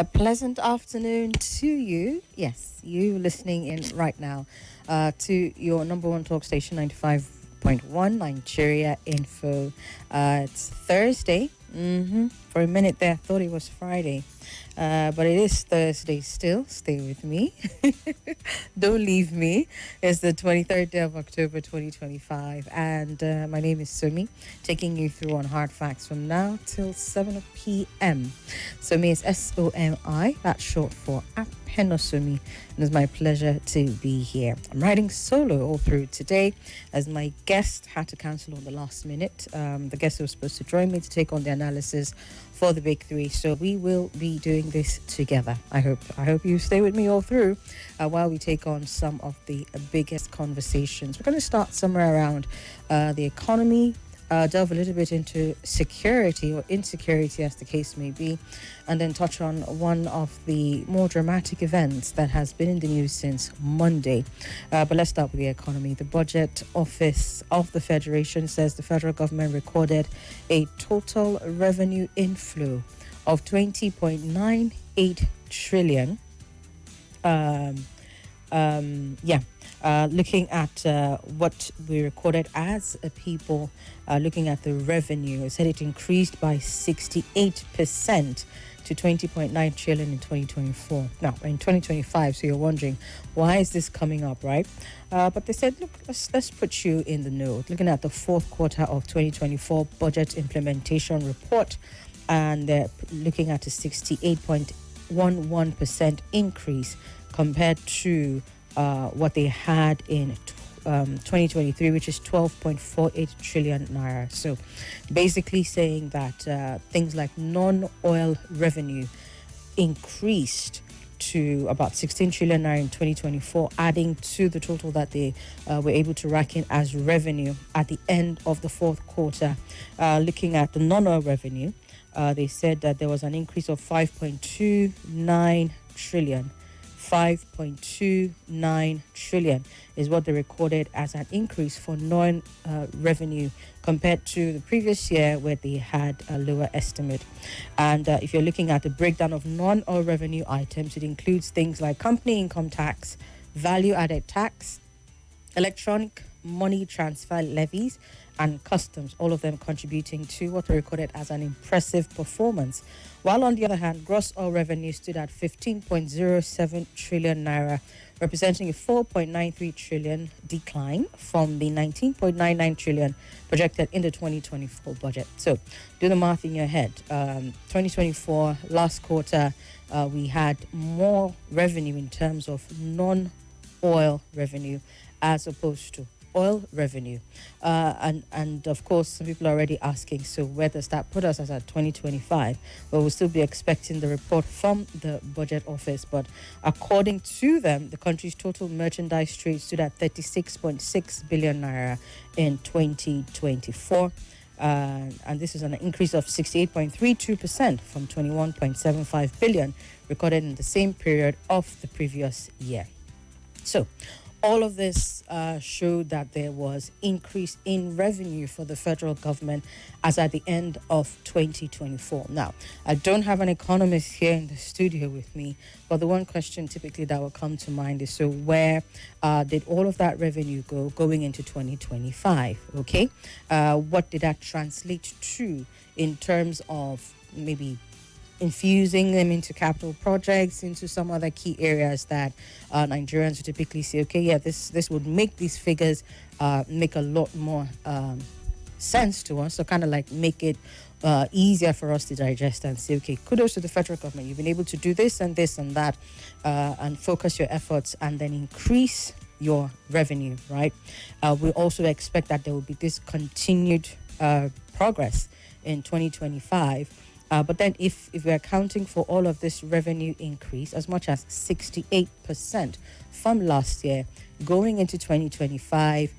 A pleasant afternoon to you. Yes, you listening in right now to your number one talk station, 95.1 Nigeria Info. It's Thursday. For a minute there, I thought it was Friday. But it is Thursday still. Stay with me. Don't leave me. It's the 23rd day of October 2025. And my name is Somi, taking you through on hard facts from now till 7 p.m. Somi is S-O-M-I. That's short for Somi. And it's my pleasure to be here. I'm riding solo all through today as my guest had to cancel on the last minute. The guest was supposed to join me to take on the analysis for the big three, so we will be doing this together. I hope you stay with me all through while we take on some of the biggest conversations. We're going to start somewhere around the economy, delve a little bit into security or insecurity as the case may be, and then touch on one of the more dramatic events that has been in the news since Monday. But let's start with the economy. The Budget Office of the Federation says the federal government recorded a total revenue inflow of 20.98 trillion. Looking at what we recorded as a people, looking at the revenue, it said it increased by 68% to 20.9 trillion in 2024. Now, in 2025, so you're wondering, why is this coming up, right? But they said, look, let's put you in the know. Looking at the fourth quarter of 2024 budget implementation report, and they're looking at a 68.11% increase compared to what they had in 2023, which is 12.48 trillion naira. So basically saying that things like non-oil revenue increased to about 16 trillion naira in 2024, adding to the total that they were able to rack in as revenue at the end of the fourth quarter. Looking at the non-oil revenue, they said that there was an increase of 5.29 trillion. 5.29 trillion is what they recorded as an increase for non-revenue compared to the previous year where they had a lower estimate. And if you're looking at the breakdown of non-oil revenue items, it includes things like company income tax, value-added tax, electronic money transfer levies, and customs, all of them contributing to what we recorded as an impressive performance. While on the other hand, gross oil revenue stood at 15.07 trillion naira, representing a 4.93 trillion decline from the 19.99 trillion projected in the 2024 budget. So do the math in your head. 2024, last quarter, we had more revenue in terms of non-oil revenue as opposed to oil revenue. And of course, some people are already asking, so where does that put us as at 2025? Well, we'll still be expecting the report from the Budget Office, but according to them, the country's total merchandise trade stood at 36.6 billion naira in 2024. And this is an increase of 68.32% from 21.75 billion recorded in the same period of the previous year. So all of this showed that there was increase in revenue for the federal government as at the end of 2024. Now, I don't have an economist here in the studio with me, but the one question typically that will come to mind is, so where did all of that revenue go going into 2025? Okay, what did that translate to in terms of maybe infusing them into capital projects, into some other key areas that Nigerians would typically say, okay, yeah, this would make these figures make a lot more sense to us. So kind of like make it easier for us to digest and say, okay, kudos to the federal government. You've been able to do this and that and focus your efforts and then increase your revenue, right? We also expect that there will be this continued progress in 2025. But then if we're accounting for all of this revenue increase, as much as 68% from last year, going into 2025,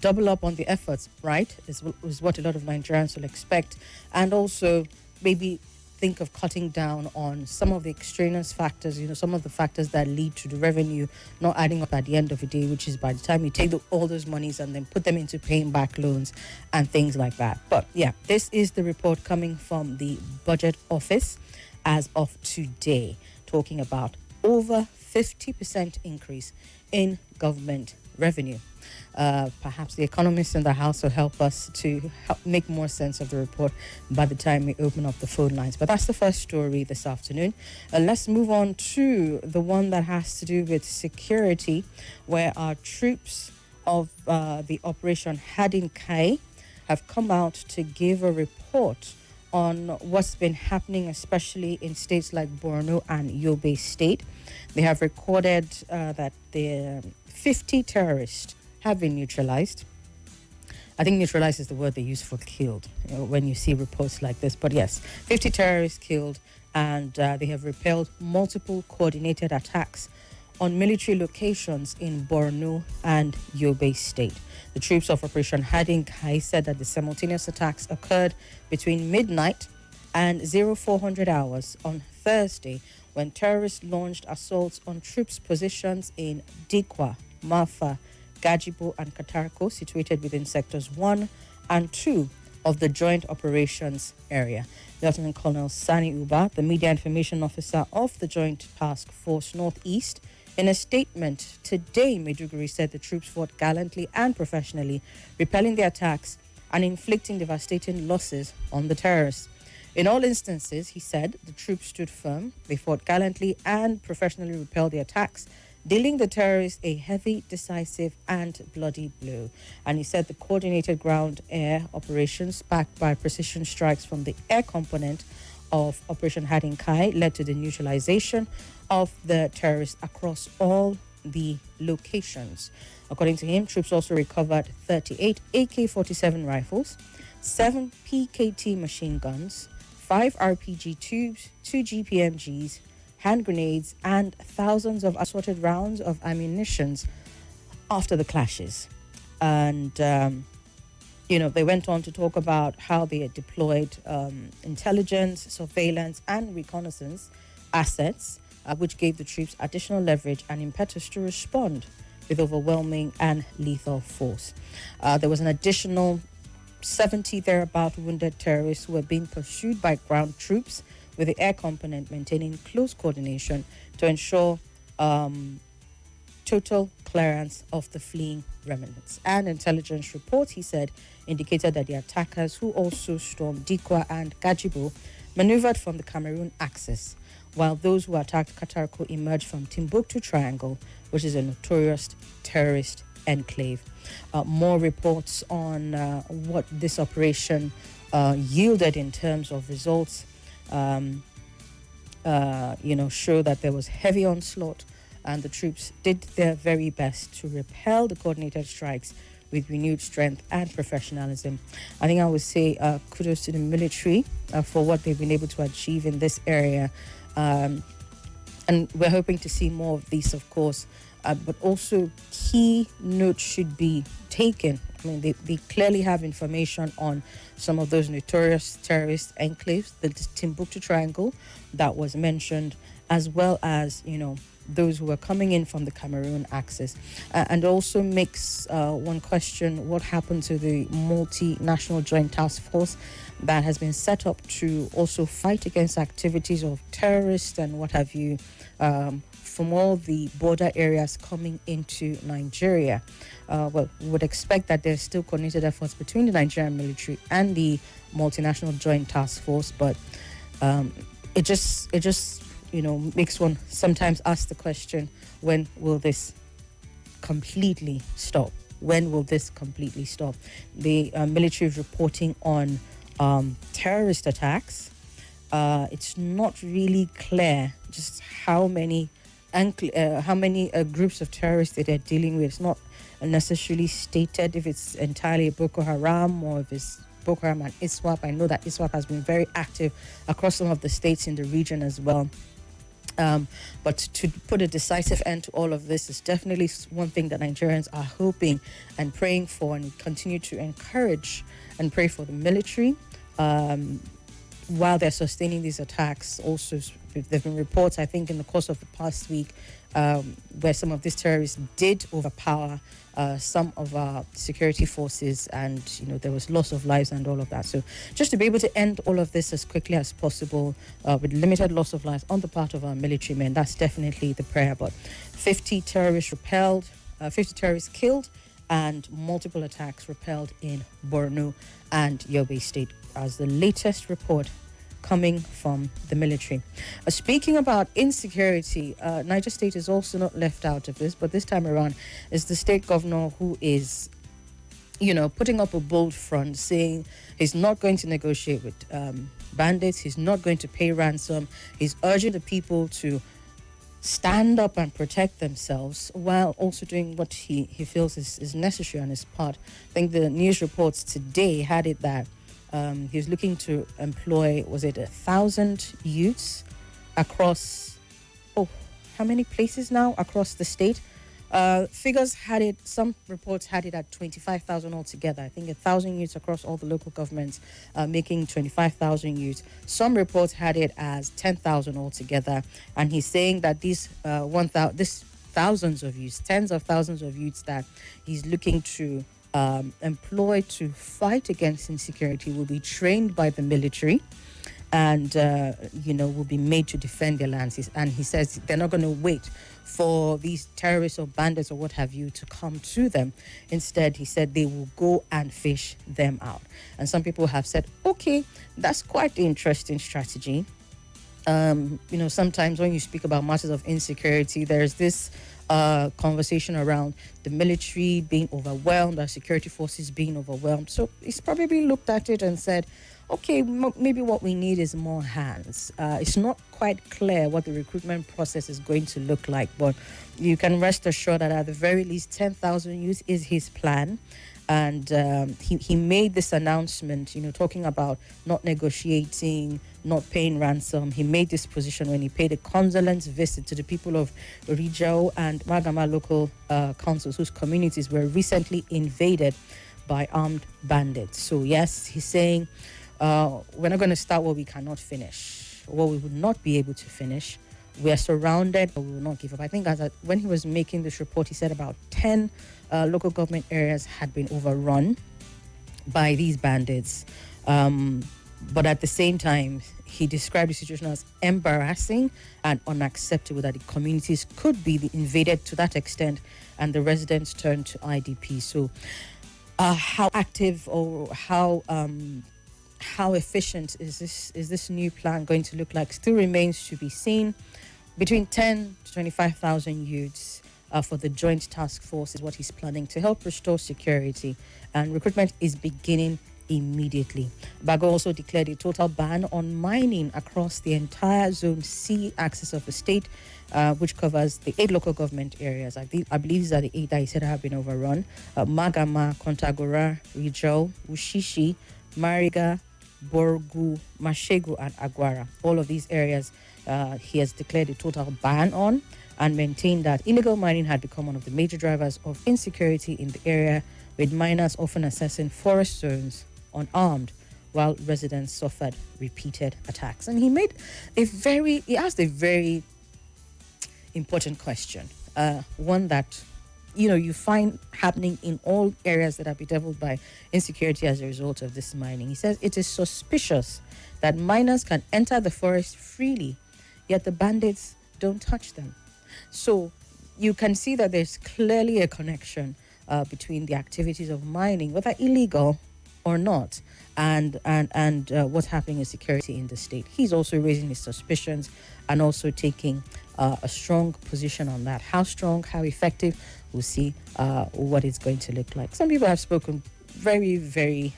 double up on the efforts, right, is what a lot of Nigerians will expect. And also maybe think of cutting down on some of the extraneous factors, some of the factors that lead to the revenue not adding up at the end of the day, which is by the time you take all those monies and then put them into paying back loans and things like that. But yeah, this is the report coming from the Budget Office as of today, talking about over 50% increase in government revenue. Perhaps the economists in the house will help us to help make more sense of the report by the time we open up the phone lines. But that's the first story this afternoon. Let's move on to the one that has to do with security, where our troops of the Operation Hadin Kai have come out to give a report on what's been happening, especially in states like Borno and Yobe State. They have recorded that the 50 terrorists have been neutralized. I think neutralized is the word they use for killed, when you see reports like this. But yes, 50 terrorists killed, and they have repelled multiple coordinated attacks on military locations in Borno and Yobe State. The troops of Operation Hadin Kai said that the simultaneous attacks occurred between midnight and 0400 hours on Thursday, when terrorists launched assaults on troops' positions in Dikwa, Mafa, Gajibo and Katarko, situated within sectors 1 and 2 of the Joint Operations Area. Lieutenant Colonel Sani Uba, the Media Information Officer of the Joint Task Force Northeast, in a statement today, Maiduguri said the troops fought gallantly and professionally, repelling the attacks and inflicting devastating losses on the terrorists. In all instances, he said, the troops stood firm, they fought gallantly and professionally repelled the attacks, dealing the terrorists a heavy, decisive and bloody blow. And he said the coordinated ground-air operations backed by precision strikes from the air component of Operation Hadin Kai led to the neutralization of the terrorists across all the locations. According to him, troops also recovered 38 AK-47 rifles, 7 PKT machine guns, 5 RPG tubes, 2 GPMGs, hand grenades, and thousands of assorted rounds of ammunition after the clashes. And, they went on to talk about how they had deployed intelligence, surveillance, and reconnaissance assets, which gave the troops additional leverage and impetus to respond with overwhelming and lethal force. There was an additional 70 thereabout wounded terrorists who were being pursued by ground troops, with the air component maintaining close coordination to ensure total clearance of the fleeing remnants. And intelligence reports, he said, indicated that the attackers, who also stormed Dikwa and Gajibo, maneuvered from the Cameroon axis, while those who attacked Katarko emerged from Timbuktu Triangle, which is a notorious terrorist enclave. More reports on what this operation yielded in terms of results show that there was heavy onslaught, and the troops did their very best to repel the coordinated strikes with renewed strength and professionalism. I think I would say kudos to the military for what they've been able to achieve in this area. And we're hoping to see more of these, of course, but also key notes should be taken. I mean, they clearly have information on some of those notorious terrorist enclaves, the Timbuktu Triangle that was mentioned, as well as, those who are coming in from the Cameroon axis. And also makes one question what happened to the multinational joint task force that has been set up to also fight against activities of terrorists and what have you from all the border areas coming into Nigeria. We would expect that there's still coordinated efforts between the Nigerian military and the multinational joint task force, but it just makes one sometimes ask the question, when will this completely stop? When will this completely stop? The military is reporting on terrorist attacks. It's not really clear just how many groups of terrorists that they're dealing with. It's not necessarily stated if it's entirely Boko Haram or if it's Boko Haram and ISWAP. I know that ISWAP has been very active across some of the states in the region as well. But to put a decisive end to all of this is definitely one thing that Nigerians are hoping and praying for, and continue to encourage and pray for the military, while they're sustaining these attacks, also there have been reports, I think, in the course of the past week, where some of these terrorists did overpower some of our security forces, and there was loss of lives and all of that. So just to be able to end all of this as quickly as possible, with limited loss of lives on the part of our military men, that's definitely the prayer. But 50 terrorists repelled, 50 terrorists killed, and multiple attacks repelled in Borno and Yobe State, as the latest report coming from the military. Speaking about insecurity, Niger State is also not left out of this, but this time around is the state governor who is, putting up a bold front, saying he's not going to negotiate with bandits, he's not going to pay ransom, he's urging the people to stand up and protect themselves, while also doing what he feels is necessary on his part. I think the news reports today had it that he was looking to employ, 1,000 youths across, how many places now across the state? Figures had it, some reports had it at 25,000 altogether. I think 1,000 youths across all the local governments, making 25,000 youths. Some reports had it as 10,000 altogether. And he's saying that these thousands of youths, tens of thousands of youths that he's looking to employ to fight against insecurity will be trained by the military and, will be made to defend their lands. And he says they're not going to wait for these terrorists or bandits or what have you to come to them. Instead, he said they will go and fish them out. And some people have said, okay, that's quite an interesting strategy. Sometimes when you speak about matters of insecurity, there's this conversation around the military being overwhelmed, our security forces being overwhelmed. So he's probably looked at it and said, okay, maybe what we need is more hands. It's not quite clear what the recruitment process is going to look like, but you can rest assured that at the very least 10,000 youths is his plan. And he made this announcement, talking about not negotiating, not paying ransom. He made this position when he paid a condolence visit to the people of Rijau and Magama local councils whose communities were recently invaded by armed bandits. So yes, he's saying we're not going to start what we cannot finish, what we would not be able to finish. We are surrounded, but we will not give up. I think when he was making this report, he said about 10 local government areas had been overrun by these bandits. But at the same time, he described the situation as embarrassing and unacceptable that the communities could be invaded to that extent and the residents turned to IDP. So how active or how efficient is this new plan going to look like still remains to be seen. Between 10 to 25,000 youths for the joint task force is what he's planning to help restore security, and recruitment is beginning immediately. Bago also declared a total ban on mining across the entire Zone C axis of the state, which covers the 8 local government areas. I believe these are the 8 that he said have been overrun. Magama, Kontagora, Rijau, Ushishi, Mariga, Borgu, Mashegu, and Aguara. All of these areas he has declared a total ban on, and maintained that illegal mining had become one of the major drivers of insecurity in the area, with miners often accessing forest zones unarmed, while residents suffered repeated attacks. And he asked a very important question, one that you find happening in all areas that are bedeviled by insecurity as a result of this mining. He says it is suspicious that miners can enter the forest freely, yet the bandits don't touch them. So you can see that there's clearly a connection between the activities of mining, whether illegal or not, and what's happening in security in the state. He's also raising his suspicions and also taking a strong position on that. How strong, how effective, we'll see what it's going to look like. Some people have spoken very, very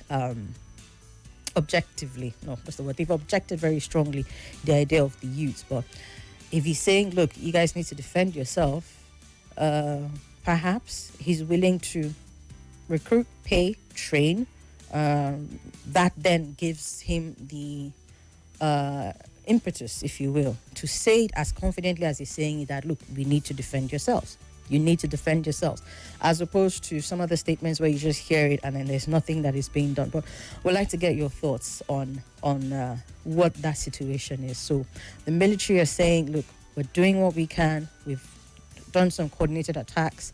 objectively. No, what's the word? They've objected very strongly the idea of the youth. But if he's saying, look, you guys need to defend yourself, perhaps he's willing to recruit, pay, train. That then gives him the impetus, if you will, to say it as confidently as he's saying it, that, look, we need to defend yourselves. You need to defend yourselves, as opposed to some of the statements where you just hear it and then there's nothing that is being done. But we'd like to get your thoughts on what that situation is. So the military are saying, look, we're doing what we can. We've done some coordinated attacks,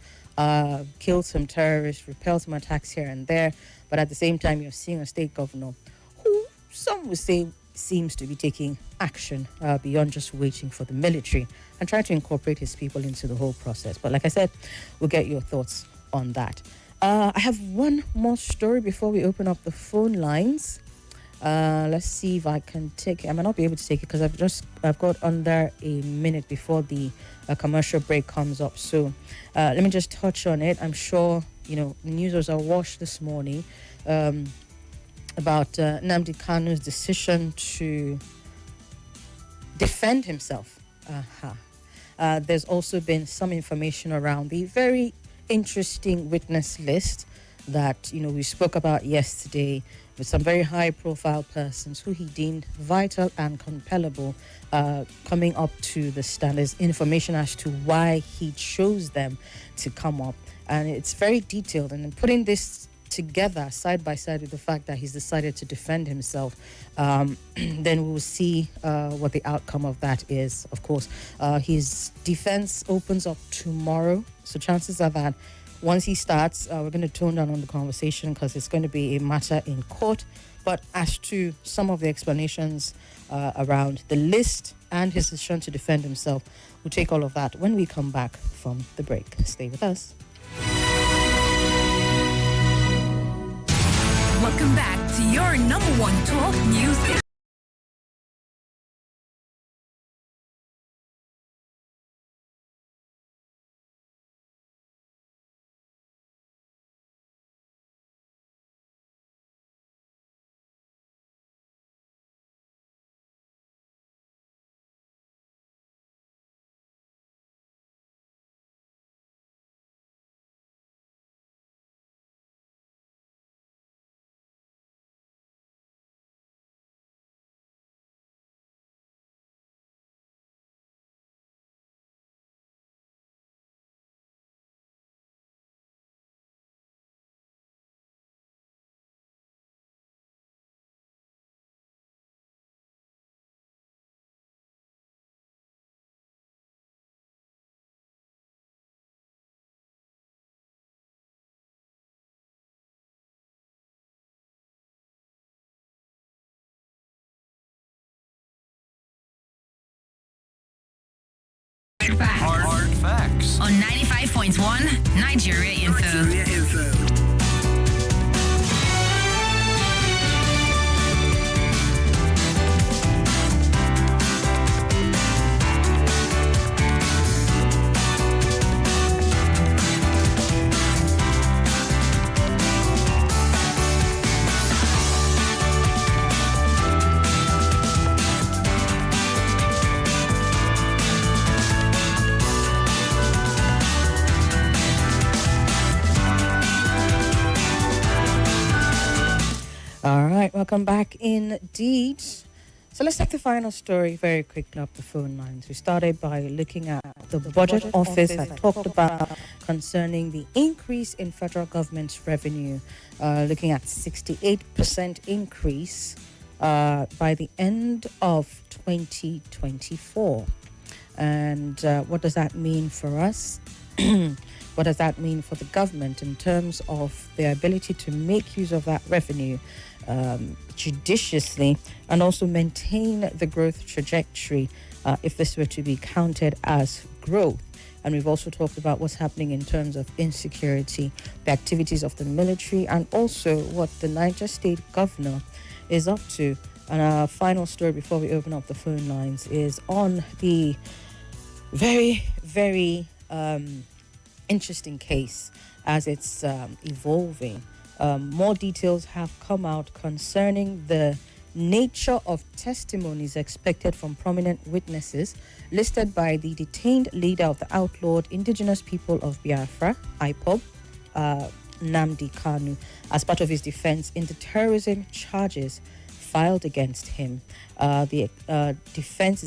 killed some terrorists, repelled some attacks here and there. But at the same time, you're seeing a state governor who some would say seems to be taking action beyond just waiting for the military and trying to incorporate his people into the whole process. But like I said, we'll get your thoughts on that. I have one more story before we open up the phone lines. Let's see if I can take it. I might not be able to take it because I've got under a minute before the commercial break comes up. So let me just touch on it. I'm sure, the news was awash this morning about Nnamdi Kanu's decision to defend himself. There's also been some information around the very interesting witness list that we spoke about yesterday, with some very high-profile persons who he deemed vital and compellable coming up to the stand. There's information as to why he chose them to come up, and it's very detailed. And putting this together side by side with the fact that he's decided to defend himself, then we'll see what the outcome of that is. Of course, his defense opens up tomorrow, so chances are that once he starts, we're going to tone down on the conversation because it's going to be a matter in court. But as to some of the explanations around the list and his decision to defend himself, we'll take all of that when we come back from the break. Stay with us. Welcome back to your number one talk news. Hard facts. On 95.1 Nigeria Info. All right, welcome back indeed. So let's take the final story very quickly up the phone lines. We started by looking at the budget office I talked about concerning the increase in federal government's revenue, looking at 68% increase by the end of 2024. And what does that mean for us? What does that mean for the government in terms of their ability to make use of that revenue judiciously and also maintain the growth trajectory if this were to be counted as growth? And we've also talked about what's happening in terms of insecurity, the activities of the military, and also what the Niger State governor is up to. And our final story before we open up the phone lines is on the very, very interesting case as it's evolving. More details have come out concerning the nature of testimonies expected from prominent witnesses listed by the detained leader of the outlawed indigenous people of Biafra, IPOB, Nnamdi Kanu, as part of his defense in the terrorism charges filed against him. The defense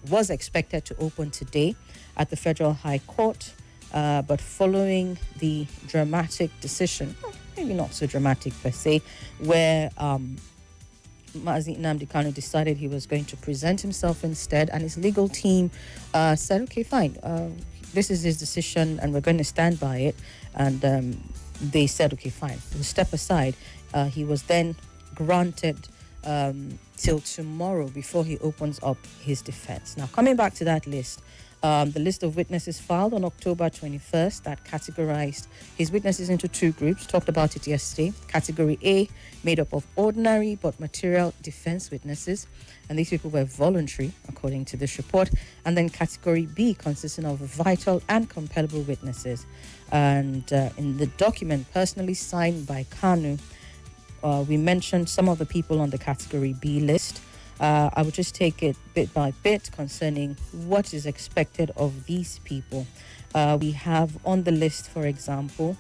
was expected to open today at the Federal High Court. But following the dramatic decision, maybe not so dramatic per se, where Mazi Nnamdi Kanu decided he was going to present himself instead, and his legal team said, okay, fine, this is his decision and we're going to stand by it. And they said, okay, fine, we'll step aside. He was then granted till tomorrow before he opens up his defense. Now, coming back to that list, the list of witnesses filed on October 21st that categorized his witnesses into two groups, talked about it yesterday. Category A, made up of ordinary but material defense witnesses, and these people were voluntary, according to this report. And then Category B, consisting of vital and compellable witnesses. And in the document personally signed by Kanu, we mentioned some of the people on the Category B list. I would just take it bit by bit concerning what is expected of these people. We have on the list, for example,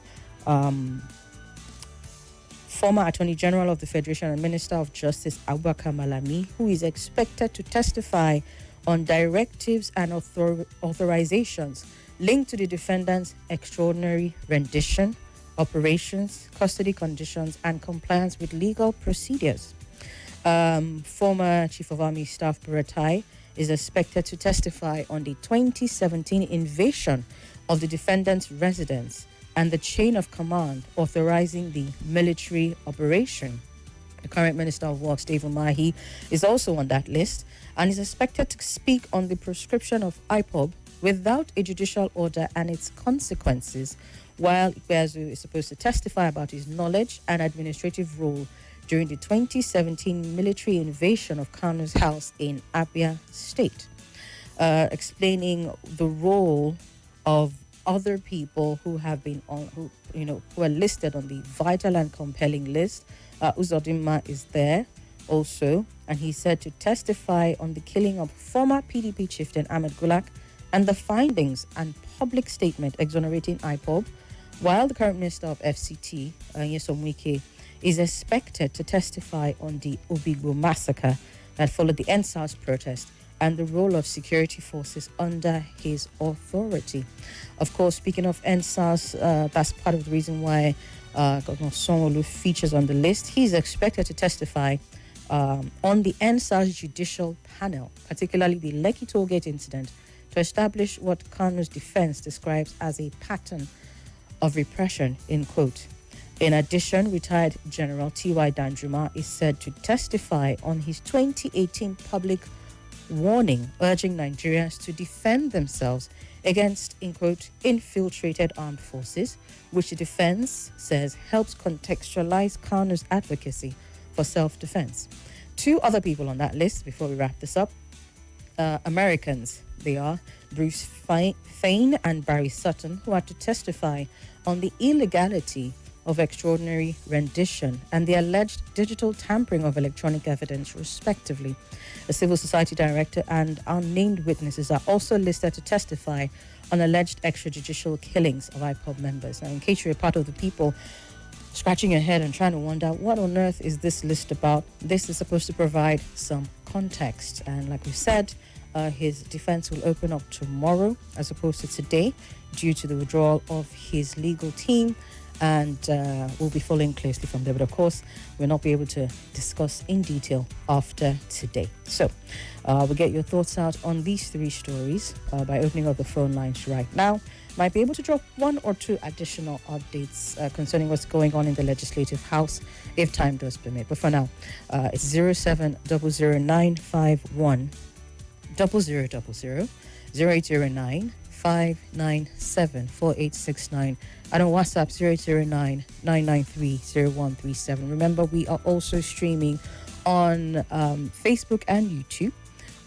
former Attorney General of the Federation and Minister of Justice Abubakar Malami, who is expected to testify on directives and authorizations linked to the defendant's extraordinary rendition, operations, custody conditions, and compliance with legal procedures. Former Chief of Army Staff Buratai is expected to testify on the 2017 invasion of the defendant's residence and the chain of command authorizing the military operation. The current Minister of Works, Dave Umahi, is also on that list and is expected to speak on the proscription of IPOB without a judicial order and its consequences, while Ikpeazu is supposed to testify about his knowledge and administrative role during the 2017 military invasion of Kanu's house in Abia State, explaining the role of other people who have been on, who are listed on the vital and compelling list. Uzodinma is there also, and he said to testify on the killing of former PDP chieftain Ahmed Gulak and the findings and public statement exonerating IPOB, while the current Minister of FCT, Nyesom Wike, is expected to testify on the Obigbo massacre that followed the NSAS protest and the role of security forces under his authority. Of course, speaking of NSAS, that's part of the reason why Governor Sanwo-Olu features on the list. He's expected to testify on the NSAS judicial panel, particularly the Lekki Tollgate incident, to establish what Kanu's defense describes as a pattern of repression, in quote. In addition, retired General T.Y. Danjuma is said to testify on his 2018 public warning urging Nigerians to defend themselves against, in quote, infiltrated armed forces, which the defense says helps contextualize Kanu's advocacy for self-defense. Two other people on that list, before we wrap this up, Americans, they are Bruce Fain and Barry Sutton, who are to testify on the illegality of extraordinary rendition and the alleged digital tampering of electronic evidence, respectively. The civil society director and unnamed witnesses are also listed to testify on alleged extrajudicial killings of IPOB members. Now, in case you're a part of the people scratching your head and trying to wonder what on earth is this list about, this is supposed to provide some context. And like we said, his defense will open up tomorrow as opposed to today due to the withdrawal of his legal team. And we'll be following closely from there. But of course, we'll not be able to discuss in detail after today. So we'll get your thoughts out on these three stories by opening up the phone lines right now. Might be able to drop one or two additional updates concerning what's going on in the Legislative House if time does permit. But for now, it's 0700951 0000 0809 597 4869 and on WhatsApp 009 993 0137. Remember, we are also streaming on Facebook and YouTube.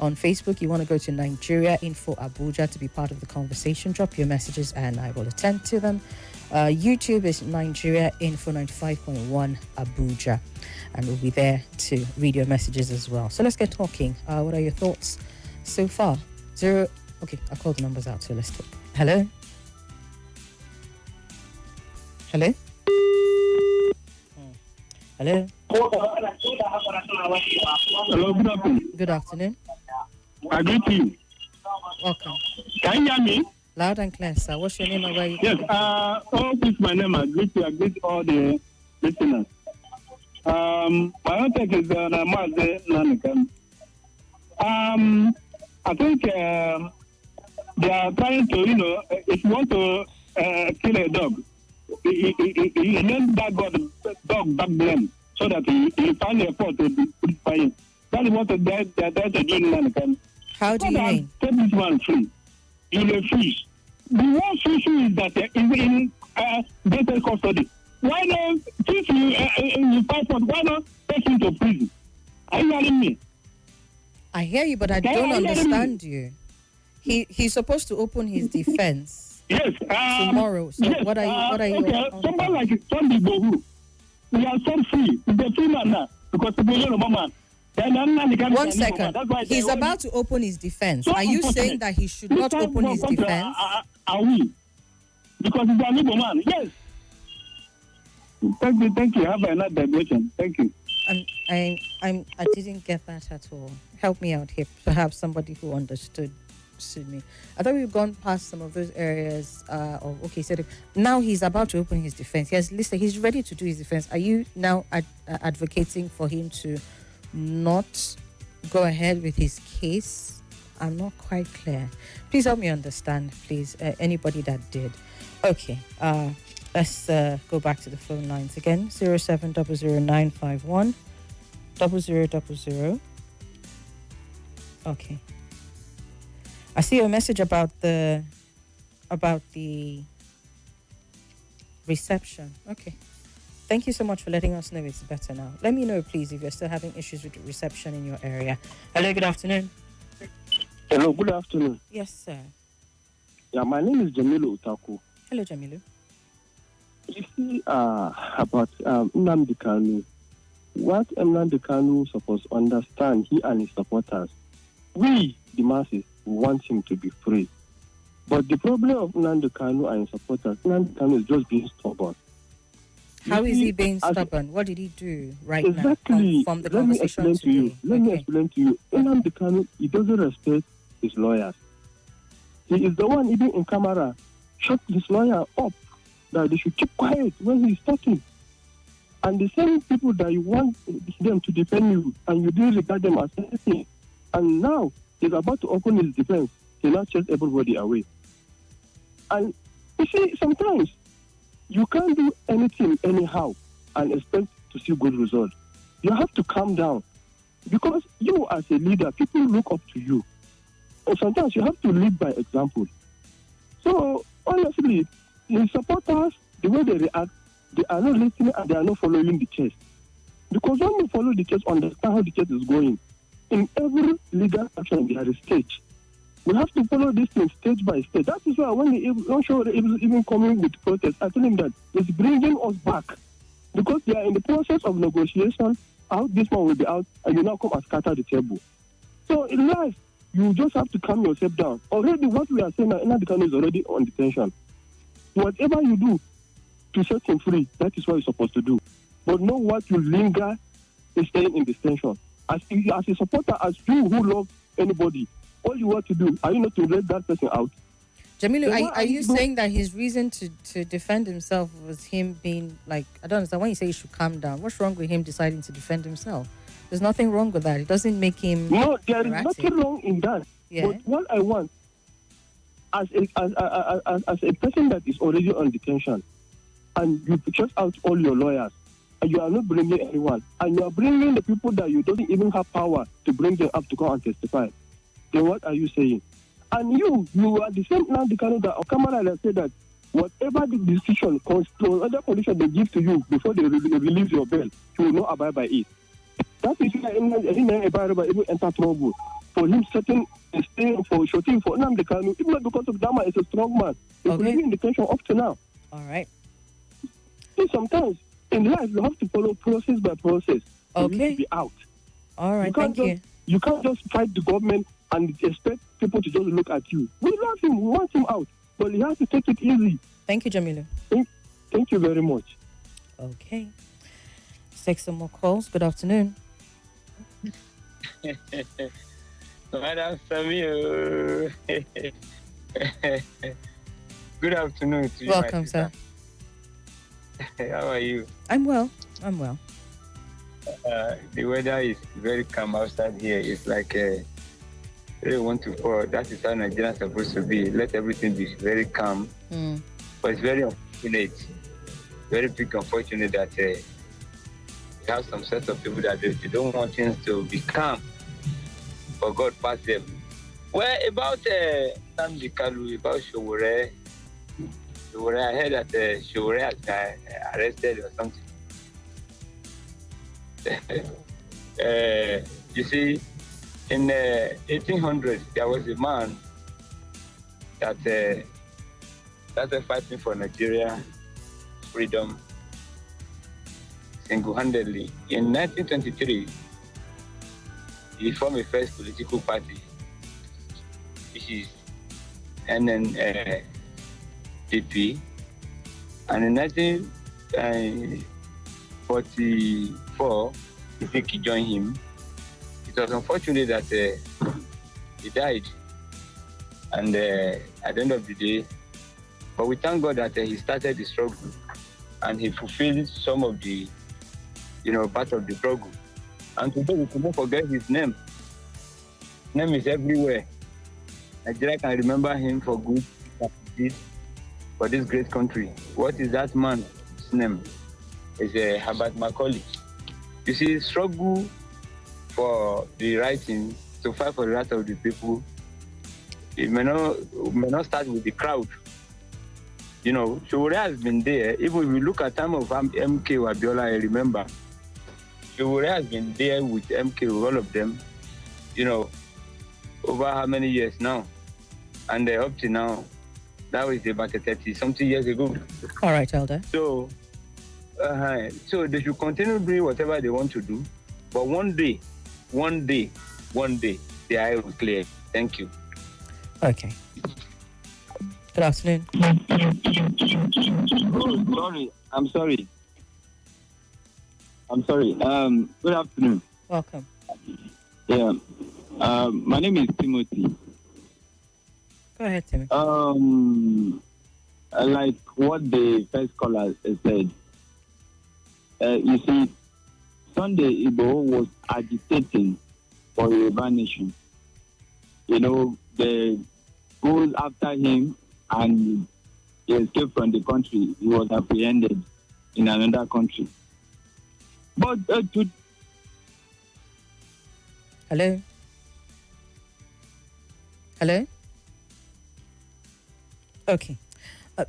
On Facebook, you want to go to Nigeria Info Abuja to be part of the conversation. Drop your messages and I will attend to them. YouTube is Nigeria Info 95.1 Abuja, and we'll be there to read your messages as well. So let's get talking. What are your thoughts so far? Okay, I'll call the numbers out, so let's talk. Hello? Hello? Hello? Hello, good afternoon. Good afternoon. I greet you. Welcome. Can you hear me? Loud and clear, sir. What's your name and where you Yes, calling from? all this my name. I greet all the listeners. My own take is Maze Nanikan. I think they are trying to, if you want to kill a dog, you let that dog back then so that he find a fault to put by him. That is what they're to do in Nanikan. How do you mean? Take this man free. You will fish. The one issue is that is in better custody. Why not, since you fight for, why not take him to prison? Are you hearing me? I hear you, but I don't understand you. He's supposed to open his defense. Yes. Tomorrow. So yes, what are you? Okay, someone like Sunday Bohu, we are set free. He's a free man now because he's a young man. 1 second. He's about to open his defense. Are you saying that he should not open his defense? Are we? Because he's a new man. Yes. Thank you. Have another digression. Thank you. I didn't get that at all. Help me out here. Perhaps somebody who understood me. I thought we've gone past some of those areas. Okay, so now he's about to open his defense. Yes, listen, he's ready to do his defense. Are you now advocating for him to not go ahead with his case? I'm not quite clear. Please help me understand, please. Anybody that did. Okay. Let's go back to the phone lines again. 0700951 0000. Okay. I see a message about the reception. Okay. Thank you so much for letting us know it's better now. Let me know, please, if you're still having issues with the reception in your area. Hello, good afternoon. Hello, good afternoon. Yes, sir. Yeah, my name is Jamilu Utaku. Hello, Jamilu. You see, about Nnamdi Kanu, what Nnamdi Kanu supposed to understand, he and his supporters, we, the masses, want him to be free. But the problem of Nnamdi Kanu and his supporters, Nnamdi Kanu is just being stubborn. How is he being stubborn? What did he do right now from the conversation today? Let me explain to you. Nnamdi Kanu, he doesn't respect his lawyers. He is the one, even in camera, shut his lawyer up that they should keep quiet when he's talking. And the same people that you want them to defend you and you didn't regard them as anything. And now he's about to open his defense. He now chase everybody away. And you see, sometimes you can't do anything anyhow and expect to see good results. You have to calm down. Because you as a leader, people look up to you. And sometimes you have to lead by example. So honestly, his supporters, the way they react, they are not listening and they are not following the chase. Because when you follow the chase, understand how the chase is going. In every legal action, there is stage. We have to follow this thing stage by stage. That is why when he not sure even coming with protest, I tell him that it's bringing us back. Because they are in the process of negotiation, how this one will be out, and you now come and scatter the table. So in life, you just have to calm yourself down. Already what we are saying now, Nnamdi Kanu is already on detention. Whatever you do to set him free, that is what you're supposed to do. But not what you linger is staying in detention. As a supporter, as you who love anybody, all you want to do, are you not to let that person out? Jamilu, are you saying that his reason to defend himself was him being like, I don't understand, when you say he should calm down, what's wrong with him deciding to defend himself? There's nothing wrong with that. It doesn't make him No, there is nothing wrong in that. Yeah. But what I want, as a person that is already on detention, and you just out all your lawyers, and you are not bringing anyone, and you are bringing the people that you don't even have power to bring them up to come and testify, then what are you saying? And you are the same Nnamdi Kanu that Okamara that said that whatever the decision, other condition they give to you before they release your bail, you will not abide by it. That is why Nnamdi even enter trouble. For him staying for shooting for Nnamdi Kanu, even because of Dama is a strong man. He's living in detention up to now. All right. See, sometimes in life you have to follow process by process. You need to be out. All right, thank you. You can't just fight the government and expect people to just look at you. We love him, we want him out, but you have to take it easy. Thank you, Jamilu. Thank you very much. Okay. Let's take some more calls. Good afternoon. Madam Somi. Good afternoon to you, my Welcome, sister. sir. How are you? I'm well. I'm well. The weather is very calm outside here. It's like really want to fall. That is how Nigeria is supposed to be. Let everything be very calm. Mm. But it's very unfortunate, very big unfortunate that we have some set of people that they don't want things to be calm. For God pass them. Well, about Namdi Kalu, about Showore, I heard that Showore has been arrested or something. You see, in 1800, there was a man that started fighting for Nigeria freedom single-handedly. In 1923, he formed a first political party, which is NNDP, and in 1944, I think he joined him. It was unfortunate that he died, and at the end of the day, but we thank God that he started the struggle, and he fulfilled some of the, part of the struggle. And today we cannot forget his name. His name is everywhere. Nigeria can remember him for good that he did for this great country. What is that man's name? It's Herbert Macaulay. You see, struggle for the right thing, to fight for the right of the people. It may not start with the crowd. Showore has been there. Even if we look at time of MK Abiola, I remember, Showore has been there with MK, all of them, over how many years now? And up to now, that was about 30-something years ago. All right, Elder. So they should continue doing whatever they want to do. But one day, the eye will clear. Thank you. Okay. Good afternoon. Oh, sorry. I'm sorry. Good afternoon. Welcome. Yeah. My name is Timothy. Go ahead, Timmy. Like what the first caller said, you see, Sunday Igbo was agitating for Yoruba nation. They go after him and he escaped from the country. He was apprehended in another country. But Hello? Hello? Okay.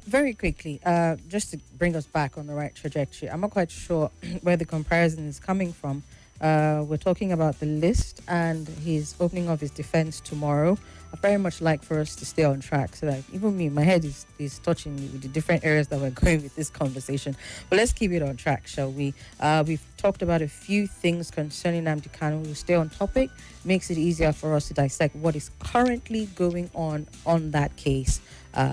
Very quickly, just to bring us back on the right trajectory, I'm not quite sure where the comparison is coming from. We're talking about the list and his opening of his defense tomorrow. I very much like for us to stay on track so that even me, my head is touching with the different areas that we're going with this conversation. But let's keep it on track, shall we? We've talked about a few things concerning Nnamdi Kanu. We'll stay on topic. Makes it easier for us to dissect what is currently going on that case.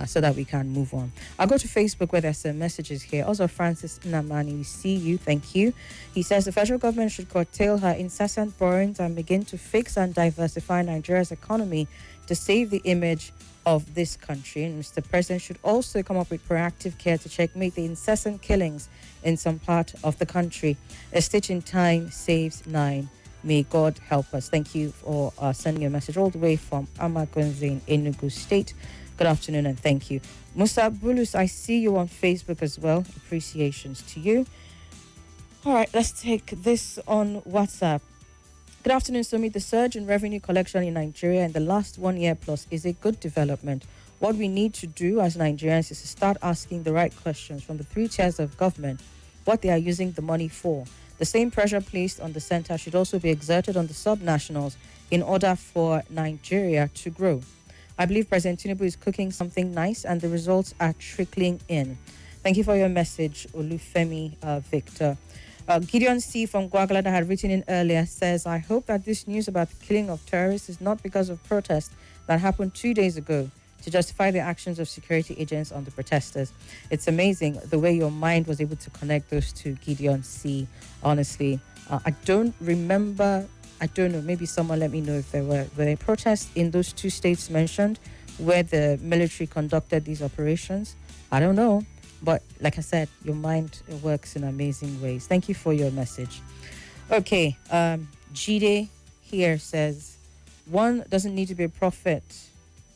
So that we can move on. I'll go to Facebook where there's some messages here. Also, Francis Namani, we see you. Thank you. He says the federal government should curtail her incessant borrowings and begin to fix and diversify Nigeria's economy to save the image of this country. And Mr. President should also come up with proactive care to checkmate the incessant killings in some part of the country. A stitch in time saves 9. May God help us. Thank you for sending a message all the way from Amagunze in Enugu State. Good afternoon and thank you. Musa Bulus, I see you on Facebook as well. Appreciations to you. All right, let's take this on WhatsApp. Good afternoon, Somi. The surge in revenue collection in Nigeria in the last 1 year plus is a good development. What we need to do as Nigerians is to start asking the right questions from the 3 tiers of government, what they are using the money for. The same pressure placed on the center should also be exerted on the sub-nationals in order for Nigeria to grow. I believe President Tinubu is cooking something nice and the results are trickling in. Thank you for your message, Olufemi Victor. Gideon C. from Guagalada had written in earlier, says, I hope that this news about the killing of terrorists is not because of protests that happened 2 days ago to justify the actions of security agents on the protesters. It's amazing the way your mind was able to connect those two, Gideon C. Honestly, I don't remember. I don't know. Maybe someone let me know if there were protests in those 2 states mentioned. where the military conducted these operations. I don't know. But like I said, your mind works in amazing ways. Thank you for your message. Okay, Jide here says, one doesn't need to be a prophet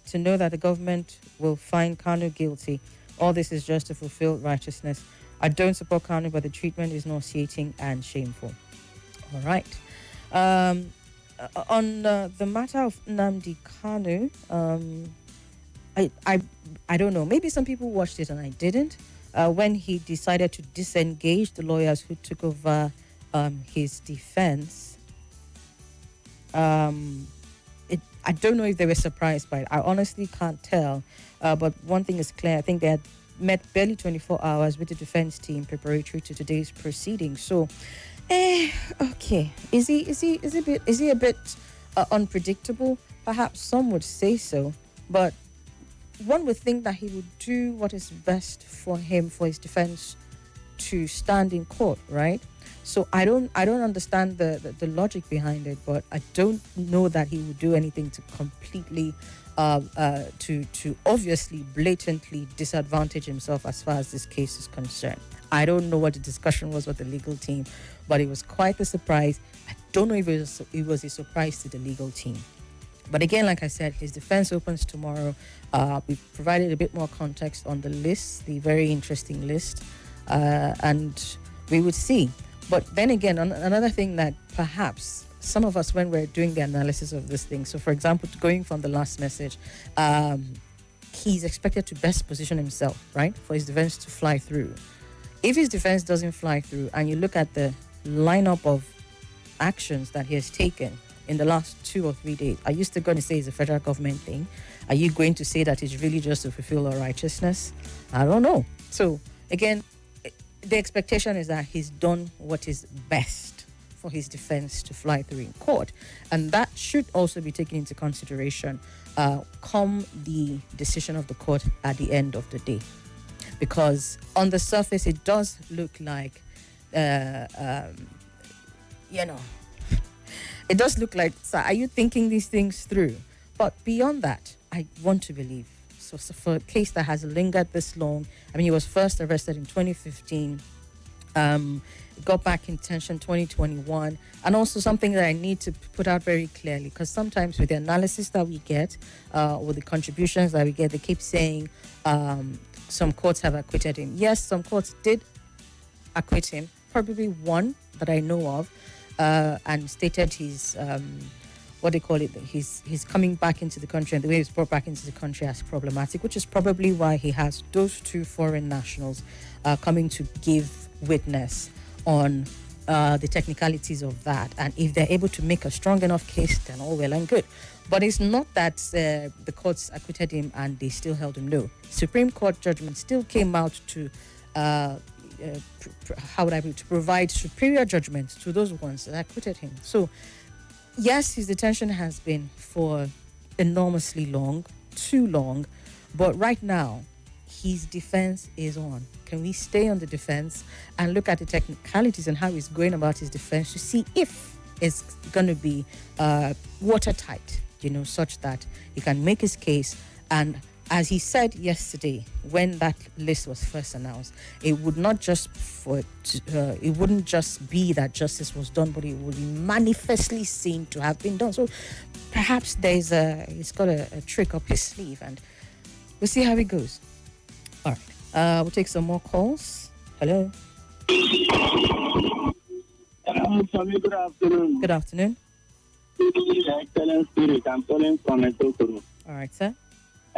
to know that the government will find Kanu guilty. All this is just to fulfill righteousness. I don't support Kanu, but the treatment is nauseating and shameful. All right. On the matter of Nnamdi Kanu, I don't know. Maybe some people watched it and I didn't. When he decided to disengage the lawyers who took over his defense, I don't know if they were surprised by it. I honestly can't tell. But one thing is clear. I think they had met barely 24 hours with the defense team preparatory to today's proceedings. So, okay. Is he a bit unpredictable? Perhaps some would say so. But one would think that he would do what is best for him, for his defense to stand in court, right? So I don't understand the logic behind it, but I don't know that he would do anything to completely to obviously blatantly disadvantage himself as far as this case is concerned. I don't know what the discussion was with the legal team, but it was quite a surprise. I don't know if it was a surprise to the legal team. But again, like I said, his defense opens tomorrow. We've provided a bit more context on the list, the very interesting list, and we would see. But then again, another thing that perhaps some of us, when we're doing the analysis of this thing, so for example, going from the last message, he's expected to best position himself, right, for his defense to fly through. If his defense doesn't fly through, and you look at the lineup of actions that he has taken in the last 2 or 3 days, are you still going to say it's a federal government thing? Are you going to say that it's really just to fulfill our righteousness? I don't know. So again, the expectation is that he's done what is best for his defense to fly through in court. And that should also be taken into consideration come the decision of the court at the end of the day. Because on the surface, it does look like, it does look like, so are you thinking these things through? But beyond that, I want to believe. So for a case that has lingered this long, I mean, he was first arrested in 2015, got back in detention 2021, and also something that I need to put out very clearly, because sometimes with the analysis that we get, or the contributions that we get, they keep saying some courts have acquitted him. Yes, some courts did acquit him, probably one that I know of, and stated his what they call it, he's coming back into the country and the way he's brought back into the country as problematic, which is probably why he has those 2 foreign nationals coming to give witness on the technicalities of that. And if they're able to make a strong enough case, then all well and good. But it's not that the courts acquitted him and they still held him. No. Supreme Court judgment still came out to to provide superior judgment to those ones that acquitted him. So yes, his detention has been for enormously long, too long, but right now, his defense is on. Can we stay on the defense and look at the technicalities and how he's going about his defense to see if it's going to be watertight, such that he can make his case? And as he said yesterday, when that list was first announced, it would not just it wouldn't just be that justice was done, but it would be manifestly seen to have been done. So perhaps he's got a trick up his sleeve, and we'll see how it goes. All right, we'll take some more calls. Hello. Somi, good afternoon. Good afternoon. Excellent Spirit. I'm calling from Etokoro. All right, sir.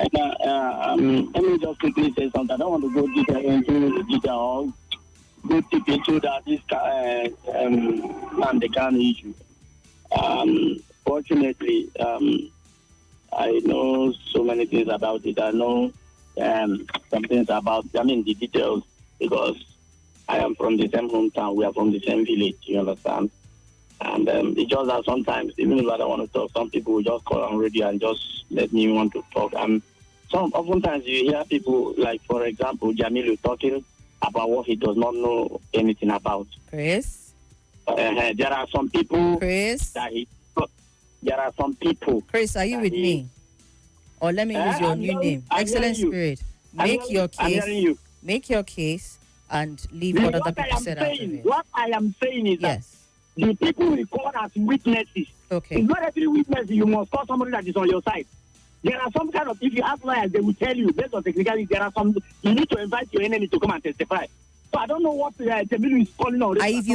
And, let me just quickly say something. I don't want to go deeper into the detail or go deep into that this the Kanu issue. Fortunately, I know so many things about it. I know some things about, the details, because I am from the same hometown. We are from the same village, you understand? And it's just that sometimes, even if I don't want to talk, some people will just call on radio and just let me want to talk. And oftentimes you hear people, like, for example, Jamilu talking about what he does not know anything about. Chris? There are some people Chris? There are some people. Chris, are you with me? Or let me use your new name. Excellent Spirit. Make your case. Make your case and leave what other people said out of it. What I am saying is that Yes. the people record as witnesses. Okay. It's not every witness you must call somebody that is on your side. There are some kind of, if you ask lawyers, they will tell you, based on technicality, there are some, you need to invite your enemy to come and testify. So I don't know what Jamilu is calling on. If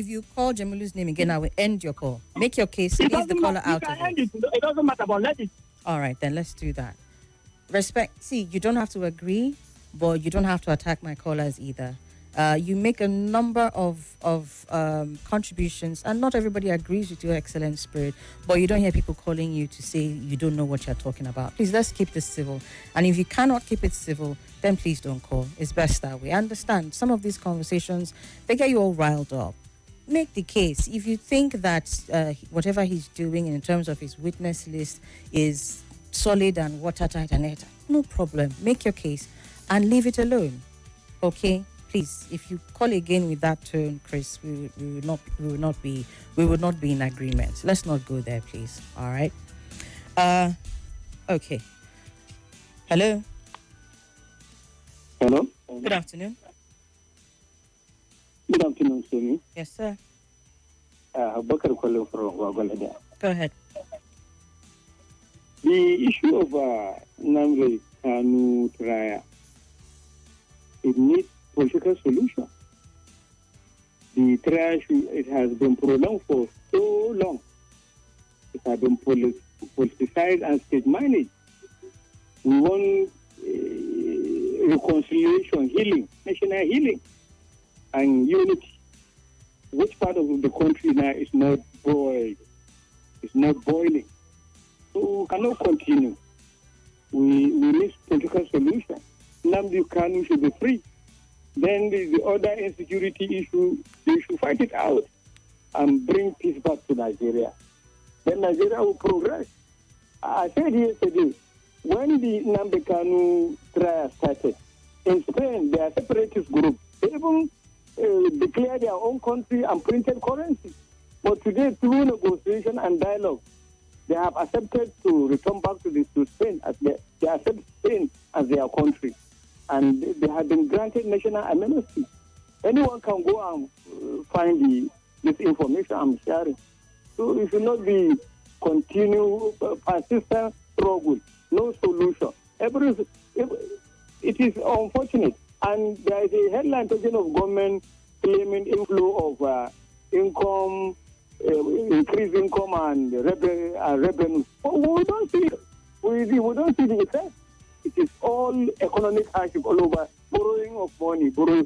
you call Jamilu's name again, I will end your call. Make your case. Leave the caller out of it. It doesn't matter, but let it. All right, then let's do that. Respect. See, you don't have to agree, but you don't have to attack my callers either. You make a number of contributions, and not everybody agrees with your excellent spirit, but you don't hear people calling you to say you don't know what you're talking about. Please, let's keep this civil. And if you cannot keep it civil, then please don't call. It's best that way. I understand some of these conversations, they get you all riled up. Make the case. If you think that whatever he's doing in terms of his witness list is solid and watertight and airtight, no problem. Make your case and leave it alone. Okay? Please, if you call again with that tone, Chris, we would not be in agreement. Let's not go there, please. All right. Okay. Hello. Hello? Good afternoon. Good afternoon, Somi. Yes, sir. Bakar calling from Wagwalada. Go ahead. The issue of Namre Kanu Traya, it needs political solution. The trial, it has been prolonged for so long. It has been politicized and state managed. We want reconciliation, healing, national healing, and unity. Which part of the country now is not boiled? It's not boiling. So we cannot continue. We need political solution. Nnamdi Kanu should be free. Then the other insecurity issue, they should fight it out and bring peace back to Nigeria. Then Nigeria will progress. I said yesterday, when the Nnamdi Kanu trial started, in Spain, they are separatist group. They even declared their own country and printed currency. But today, through negotiation and dialogue, they have accepted to return back to Spain. They accept Spain as their country. And they have been granted national amnesty. Anyone can go and find this information I'm sharing. So it should not be persistent struggle, no solution. It is unfortunate. And there is a headline talking of government claiming inflow of income, increased income and revenue. But we don't see it. We don't see the effect. It is all economic hardship all over. Borrowing of money, borrow.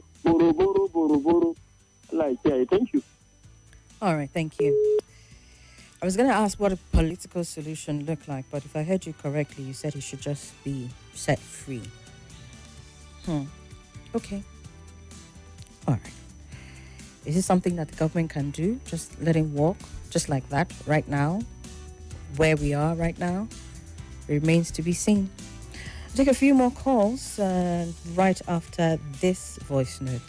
Like, yeah, thank you. All right, thank you. I was going to ask what a political solution looked like, but if I heard you correctly, you said he should just be set free. Okay. All right. Is this something that the government can do? Just let him walk, just like that, right now? Where we are right now? Remains to be seen. I'll take a few more calls right after this voice note.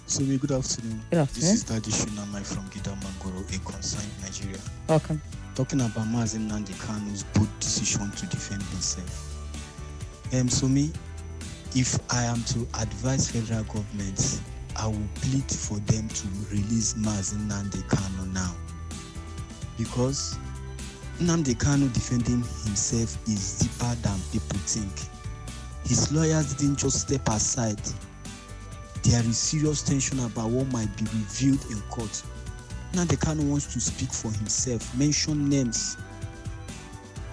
Somi, good afternoon. Good afternoon. This is Daddy Shunamai from Gida Mangoro, a concerned Nigeria. Welcome. Talking about Mazen Nnamdi Kanu's bold decision to defend himself. Somi, if I am to advise federal governments, I will plead for them to release Mazen Nnamdi Kanu now. Because Nnamdi Kanu defending himself is deeper than people think. His lawyers didn't just step aside. There is serious tension about what might be revealed in court. Nnamdi Kanu wants to speak for himself, mention names,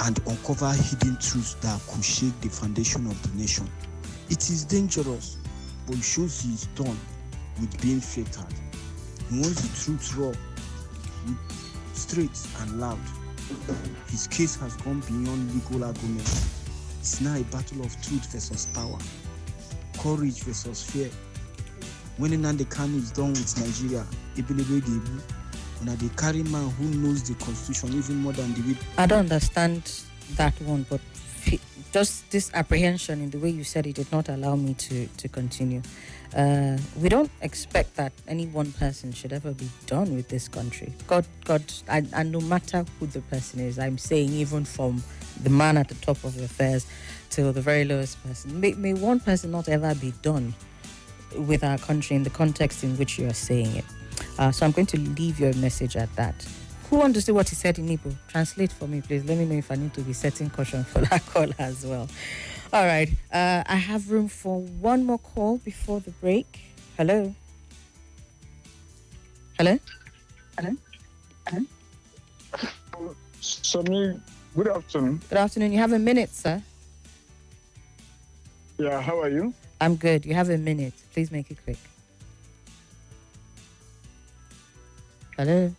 and uncover hidden truths that could shake the foundation of the nation. It is dangerous, but it shows he is done with being fettered. He wants the truth raw, straight and loud. His case has gone beyond legal arguments. It's now a battle of truth versus power, courage versus fear. When Nnamdi Kanu is done with Nigeria, now they carry man who knows the constitution even more than the people. I don't understand that one, but just this apprehension in the way you said it did not allow me to continue. We don't expect that any one person should ever be done with this country. God, and no matter who the person is, I'm saying even from the man at the top of the affairs to the very lowest person, may one person not ever be done with our country in the context in which you are saying it. So I'm going to leave your message at that. Who understood what he said in Igbo? Translate for me, please. Let me know if I need to be setting caution for that call as well. All right. I have room for one more call before the break. Hello? Hello? Somi, good afternoon. Good afternoon. You have a minute, sir. Yeah, how are you? I'm good. You have a minute. Please make it quick. Hello?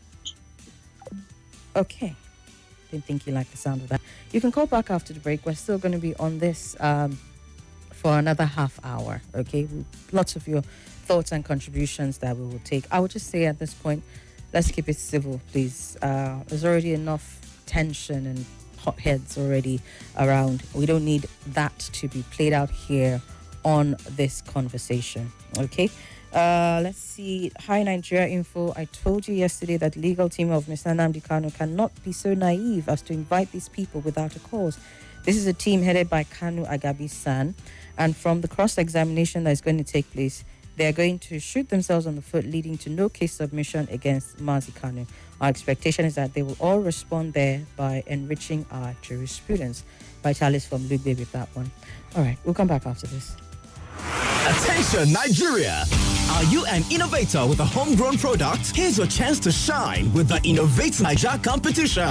Okay. Didn't think you liked the sound of that. You can call back after the break. We're still going to be on this for another half hour. Okay? Lots of your thoughts and contributions that we will take. I would just say at this point, let's keep it civil, please. There's already enough tension and hot heads already around. We don't need that to be played out here on this conversation. Okay? Let's see. Hi, Nigeria Info. I told you yesterday that legal team of Mr. Nnamdi Kanu cannot be so naive as to invite these people without a cause. This is a team headed by Kanu Agabi-san, and from the cross-examination that is going to take place, they are going to shoot themselves on the foot, leading to no case submission against Mazi Kanu. Our expectation is that they will all respond there by enriching our jurisprudence. Vitalis from Lugbe with that one. All right, we'll come back after this. Attention, Nigeria! Are you an innovator with a homegrown product? Here's your chance to shine with the Innovate Nigeria competition.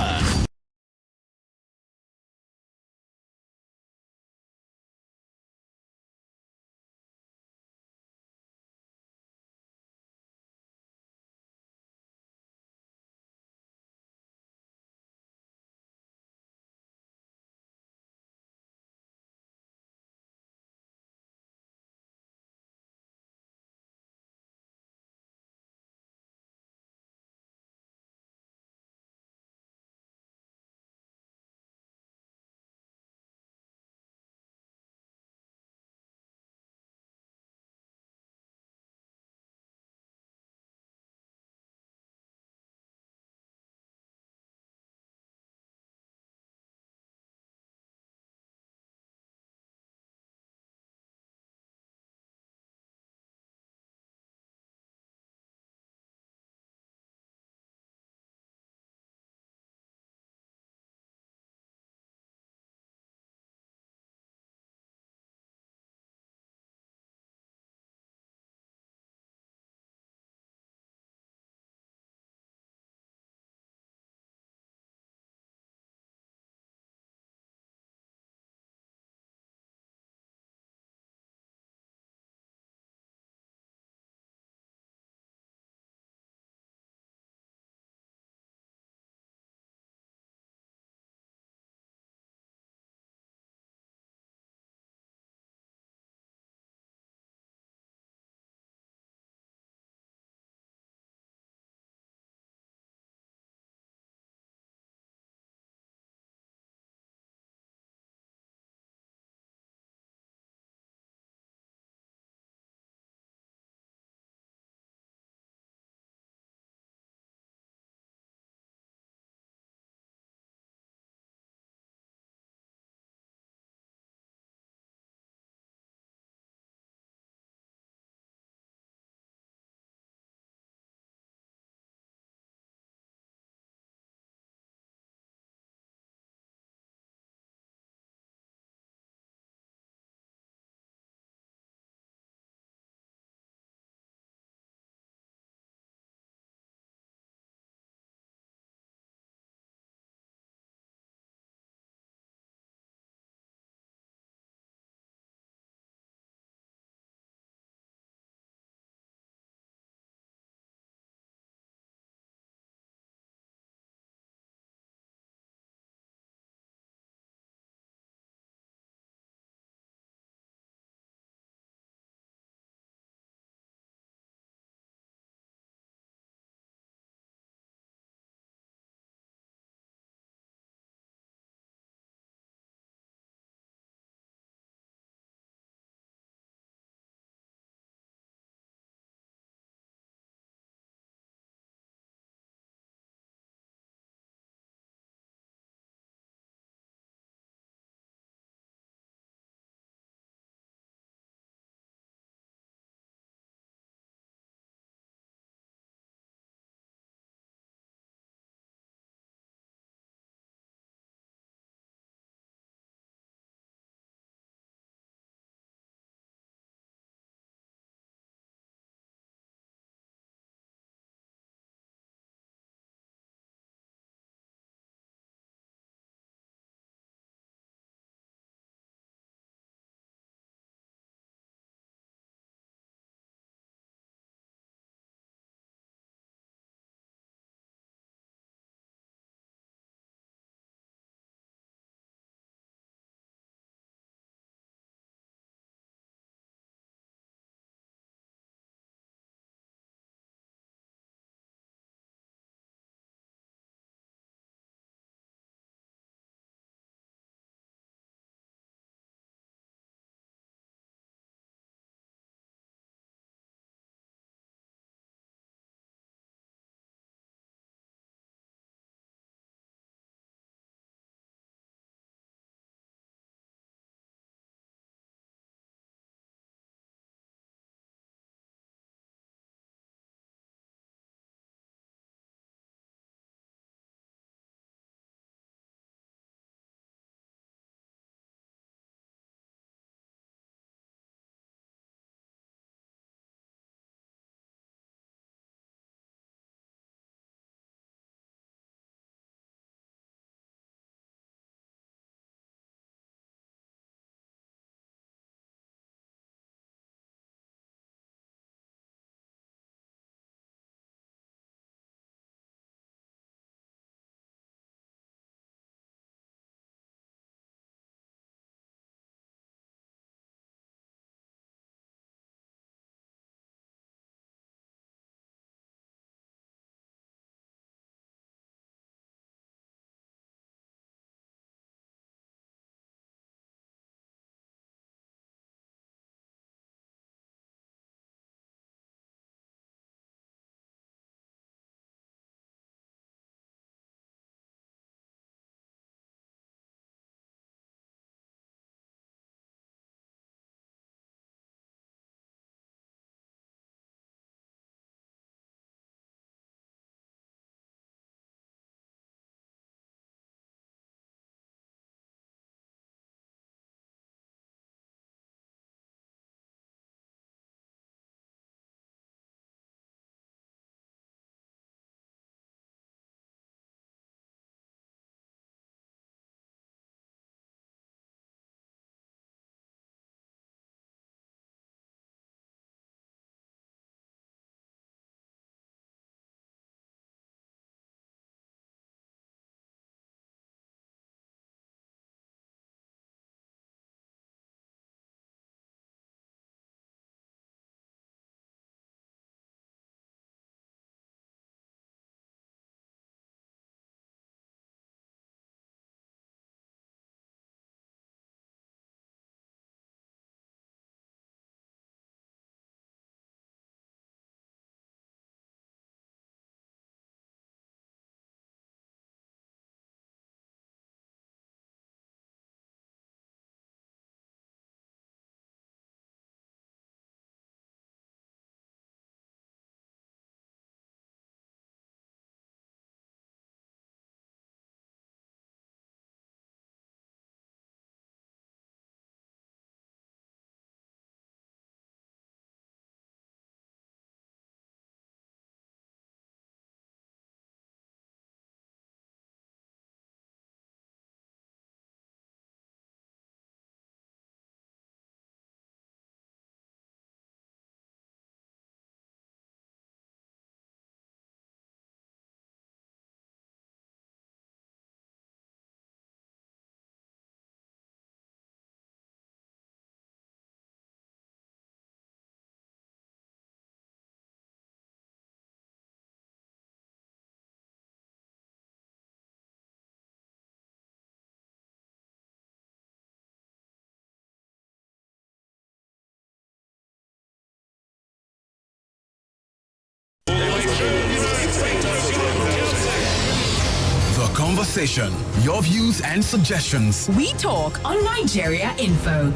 conversation, your views and suggestions. We talk on Nigeria Info.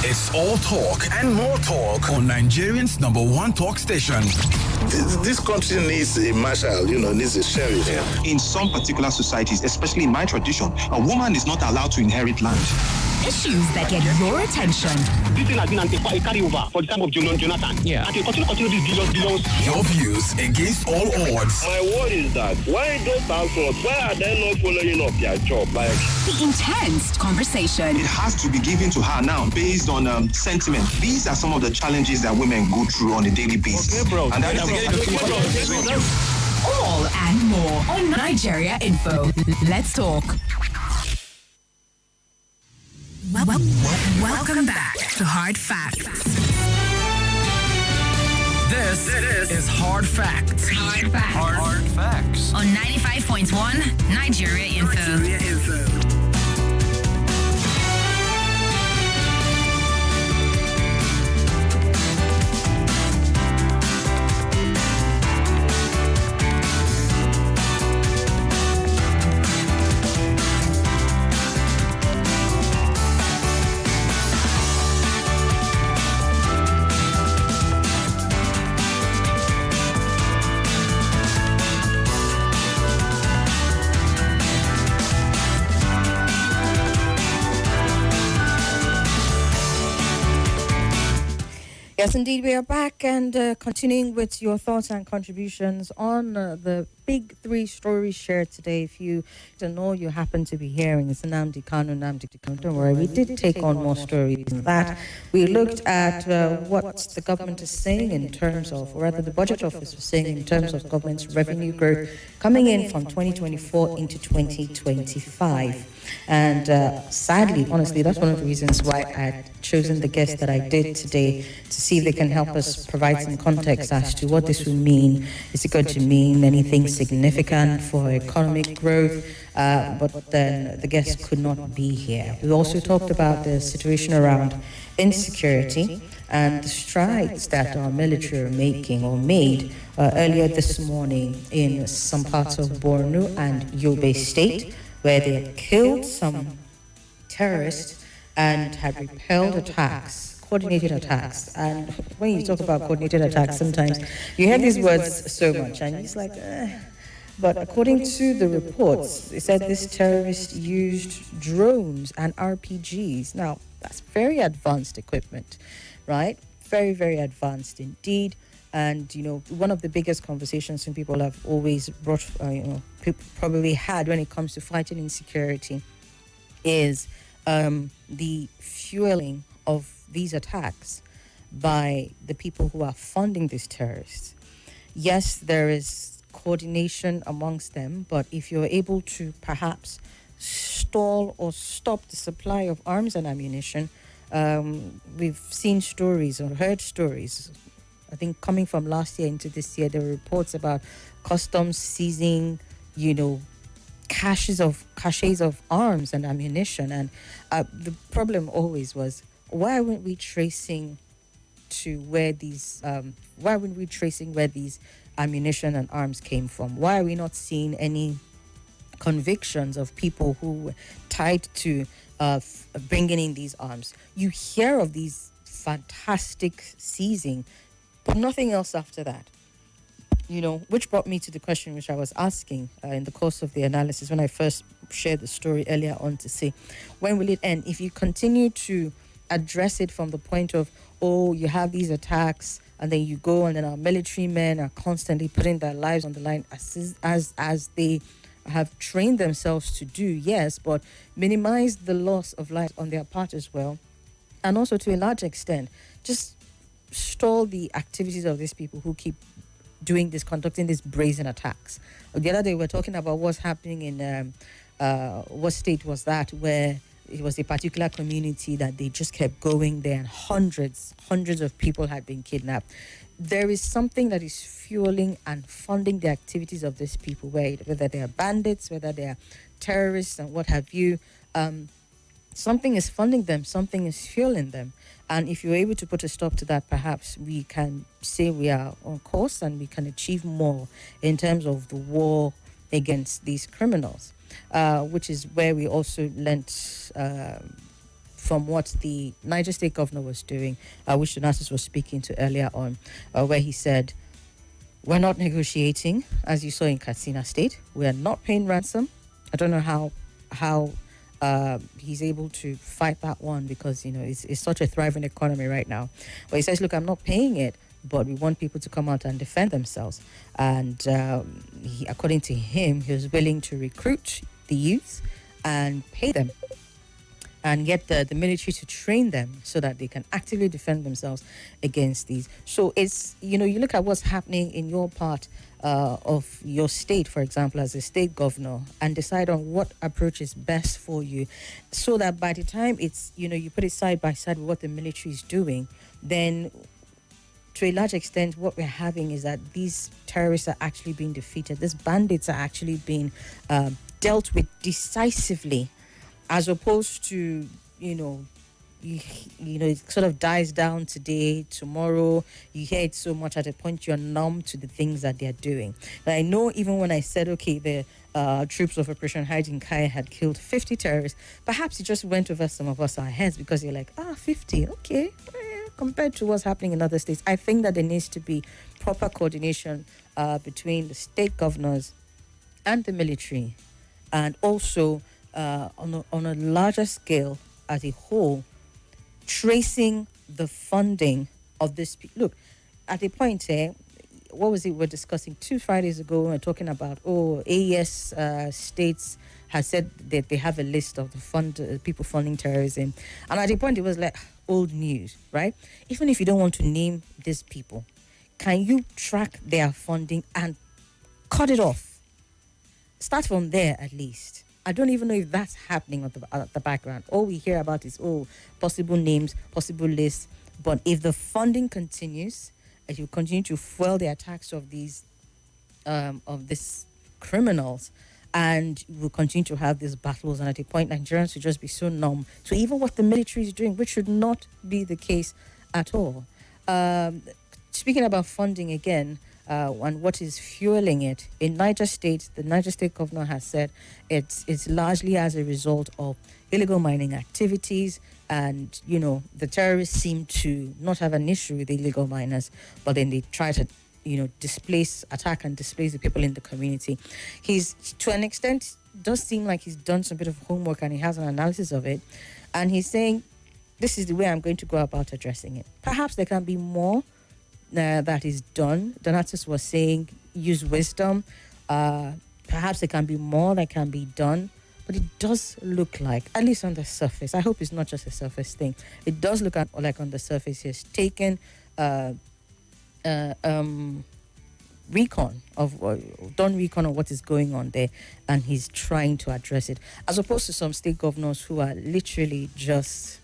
It's all talk and more talk on Nigerians' number one talk station. This country needs a marshal, needs a sheriff. In some particular societies, especially in my tradition, a woman is not allowed to inherit land. Issues that get your attention. This thing has been a carryover for the time of Jonathan. Yeah. And continue these billions. Your views against all odds. My word is that why those households, why are they not following up their job? The intense conversation. It has to be given to her now based on sentiment. These are some of the challenges that women go through on a daily basis. Okay, bro. And that All and more on Nigeria Info. Let's talk. Welcome back to Hard Facts. This is Hard Facts. Hard Facts. Hard facts. On 95.1 Nigeria Info. Yes, indeed, we are back and continuing with your thoughts and contributions on the big three stories shared today. If you don't know, you happen to be hearing it's Nnamdi Kanu. Don't worry, we did take on more stories than that. We looked at what the government is saying in terms of, or rather the budget office was saying in terms of government's revenue growth coming in from 2024 into 2025. And sadly, honestly, that's one of the reasons why I had chosen the guest that I did today, to see if they can help us provide some context as to what this will mean. Is it going to mean anything significant for economic growth? But then the guest could not be here. We also talked about the situation around insecurity and the strides that our military are making or made earlier this morning in some parts of Borno and Yobe State, where they had killed some terrorists and had repelled attacks, coordinated attacks. And when you talk about coordinated attacks, sometimes you hear these words so much, and it's like, But according to the reports, they said this terrorist used drones and RPGs. Now, that's very advanced equipment, right? Very, very advanced indeed. And, one of the biggest conversations some people have always brought, probably had when it comes to fighting insecurity is the fueling of these attacks by the people who are funding these terrorists. Yes, there is coordination amongst them, but if you're able to perhaps stall or stop the supply of arms and ammunition, we've seen stories or heard stories, I think coming from last year into this year, there were reports about customs seizing, caches of arms and ammunition. And the problem always was, why weren't we tracing where these ammunition and arms came from? Why are we not seeing any convictions of people who were tied to bringing in these arms? You hear of these fantastic seizing, but nothing else after that. Which brought me to the question which I was asking in the course of the analysis when I first shared the story earlier on, to say, when will it end? If you continue to address it from the point of, you have these attacks, and then you go and then our military men are constantly putting their lives on the line as they have trained themselves to do, yes, but minimize the loss of life on their part as well. And also, to a large extent, just stall the activities of these people who keep conducting these brazen attacks. The other day we were talking about what's happening in what state was that, where it was a particular community that they just kept going there, and hundreds of people had been kidnapped. There is something that is fueling and funding the activities of these people, whether they are bandits, whether they are terrorists and what have you. something is funding them, something is fueling them. And if you're able to put a stop to that, perhaps we can say we are on course and we can achieve more in terms of the war against these criminals, which is where we also learnt from what the Niger State governor was doing, which Donatus was speaking to earlier on, where he said, we're not negotiating, as you saw in Katsina State. We're not paying ransom. I don't know how he's able to fight that one because, it's such a thriving economy right now. But he says, look, I'm not paying it, but we want people to come out and defend themselves. And according to him, he was willing to recruit the youth and pay them and get the military to train them so that they can actively defend themselves against these. So it's, you look at what's happening in your part of your state, for example, as a state governor, and decide on what approach is best for you so that by the time it's, you put it side by side with what the military is doing, then to a large extent, what we're having is that these terrorists are actually being defeated. These bandits are actually being dealt with decisively, as opposed to, it sort of dies down today, tomorrow you hear it so much at a point you're numb to the things that they're doing. And I know even when I said, okay, the troops of Operation Hiding Kai had killed 50 terrorists, perhaps it just went over some of us our heads because you're like, 50, okay, compared to what's happening in other states. I think that there needs to be proper coordination between the state governors and the military, and also on a larger scale as a whole, tracing the funding of this. Look, at a point, what was it we're discussing 2 Fridays ago? We were talking about, AES states has said that they have a list of the people funding terrorism. And at a point, it was like old news, right? Even if you don't want to name these people, can you track their funding and cut it off? Start from there at least. I don't even know if that's happening at the background. All we hear about is, possible names, possible lists. But if the funding continues, as you continue to fuel the attacks of these criminals, and we'll continue to have these battles, and at a point, Nigerians will just be so numb to even what the military is doing, which should not be the case at all. Speaking about funding again, and what is fueling it in Niger State, the Niger State governor has said it's largely as a result of illegal mining activities, and the terrorists seem to not have an issue with illegal miners, but then they try to attack and displace the people in the community. He's, to an extent, does seem like he's done some bit of homework and he has an analysis of it, and he's saying this is the way I'm going to go about addressing it. Perhaps there can be more that is done. Donatus was saying use wisdom. Perhaps there can be more that can be done, but it does look like, at least on the surface, I hope it's not just a surface thing, it does look like on the surface he's taken recon of what is going on there, and he's trying to address it, as opposed to some state governors who are literally just,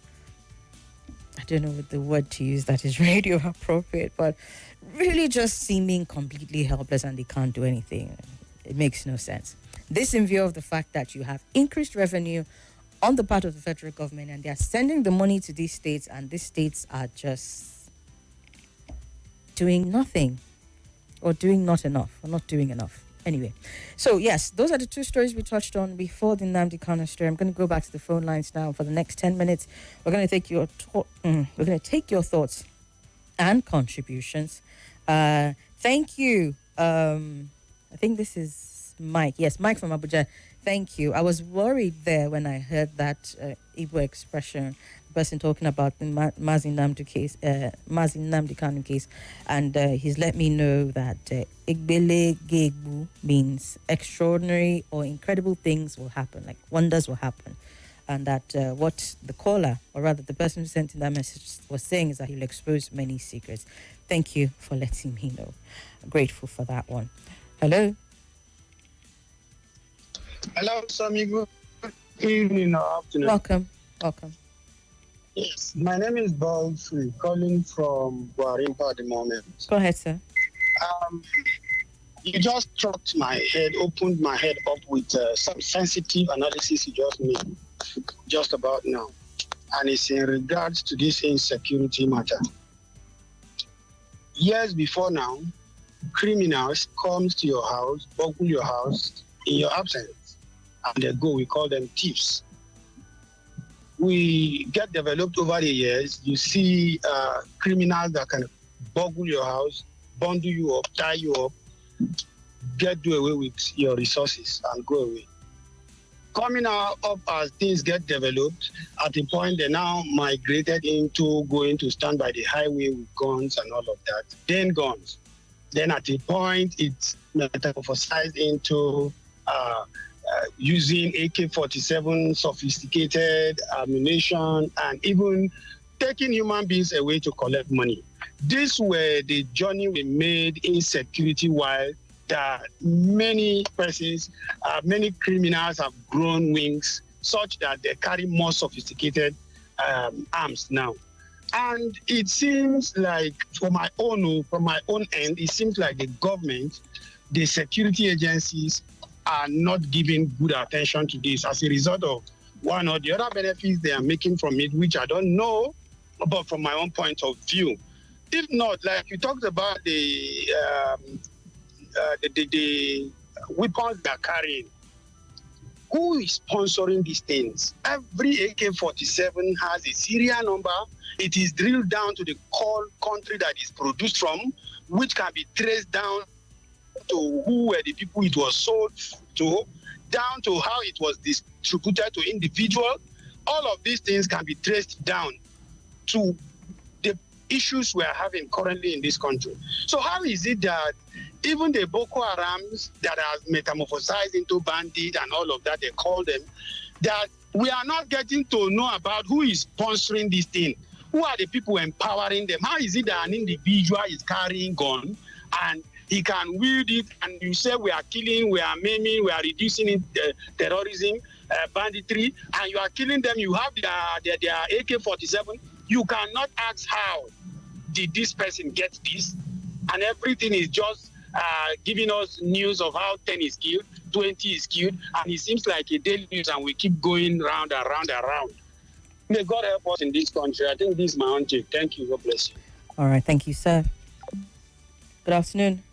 I don't know what the word to use that is radio appropriate, but really just seeming completely helpless and they can't do anything. It makes no sense. This in view of the fact that you have increased revenue on the part of the federal government, and they're sending the money to these states, and these states are just doing nothing, or doing not enough, or not doing enough. Anyway, so yes, those are the 2 stories we touched on before the Nnamdi Kanu story. I'm going to go back to the phone lines now for the next 10 minutes. We're going to take your thoughts and contributions. Thank you. I think this is Mike. Yes, Mike from Abuja. Thank you. I was worried there when I heard that Igbo expression, the person talking about the Mazi Nnamdi Kanu case, and he's let me know that Igbele Gegbu means extraordinary or incredible things will happen, like wonders will happen. And that what the caller, or rather the person who sent in that message, was saying is that he'll expose many secrets. Thank you for letting me know. I'm grateful for that one. Hello? Hello, Somi. Good evening or afternoon. Welcome. Yes, my name is Balfrey, calling from Guarimpa at the moment. Go ahead, sir. You just struck my head, opened my head up with some sensitive analysis you just made. just about now, and it's in regards to this insecurity matter. Years before now, criminals comes to your house, burgle your house in your absence, and they go. We call them thieves. We get developed over the years. You see criminals that can burgle your house, bundle you up, tie you up, get away with your resources and go away. Coming up as things get developed, at the point they now migrated into going to stand by the highway with guns and all of that. Then guns. Then at a point, it's metamorphosized into using AK-47, sophisticated ammunition, and even taking human beings away to collect money. This were the journey we made in security-wise, that many persons, many criminals have grown wings such that they carry more sophisticated arms now. And it seems like, from my own end, it seems like the government, the security agencies are not giving good attention to this as a result of one or the other benefits they are making from it, which I don't know, but from my own point of view. If not, like you talked about the weapons they are carrying, who is sponsoring these things? Every AK-47 has a serial number. It is drilled down to the country that is produced from, which can be traced down to who were the people it was sold to, down to how it was distributed to individuals. All of these things can be traced down to the issues we are having currently in this country. So how is it that even the Boko Harams that are metamorphosized into bandits and all of that, they call them, that we are not getting to know about who is sponsoring this thing? Who are the people empowering them? How is it that an individual is carrying gun and he can wield it, and you say we are killing, we are maiming, we are reducing terrorism, banditry, and you are killing them, you have their AK-47. You cannot ask how did this person get this, and everything is just giving us news of how 10 is killed, 20 is killed, and it seems like a daily news, and we keep going round and round and round. May God help us in this country. I think this is my own take. Thank you. God bless you. All right. Thank you, sir. Good afternoon.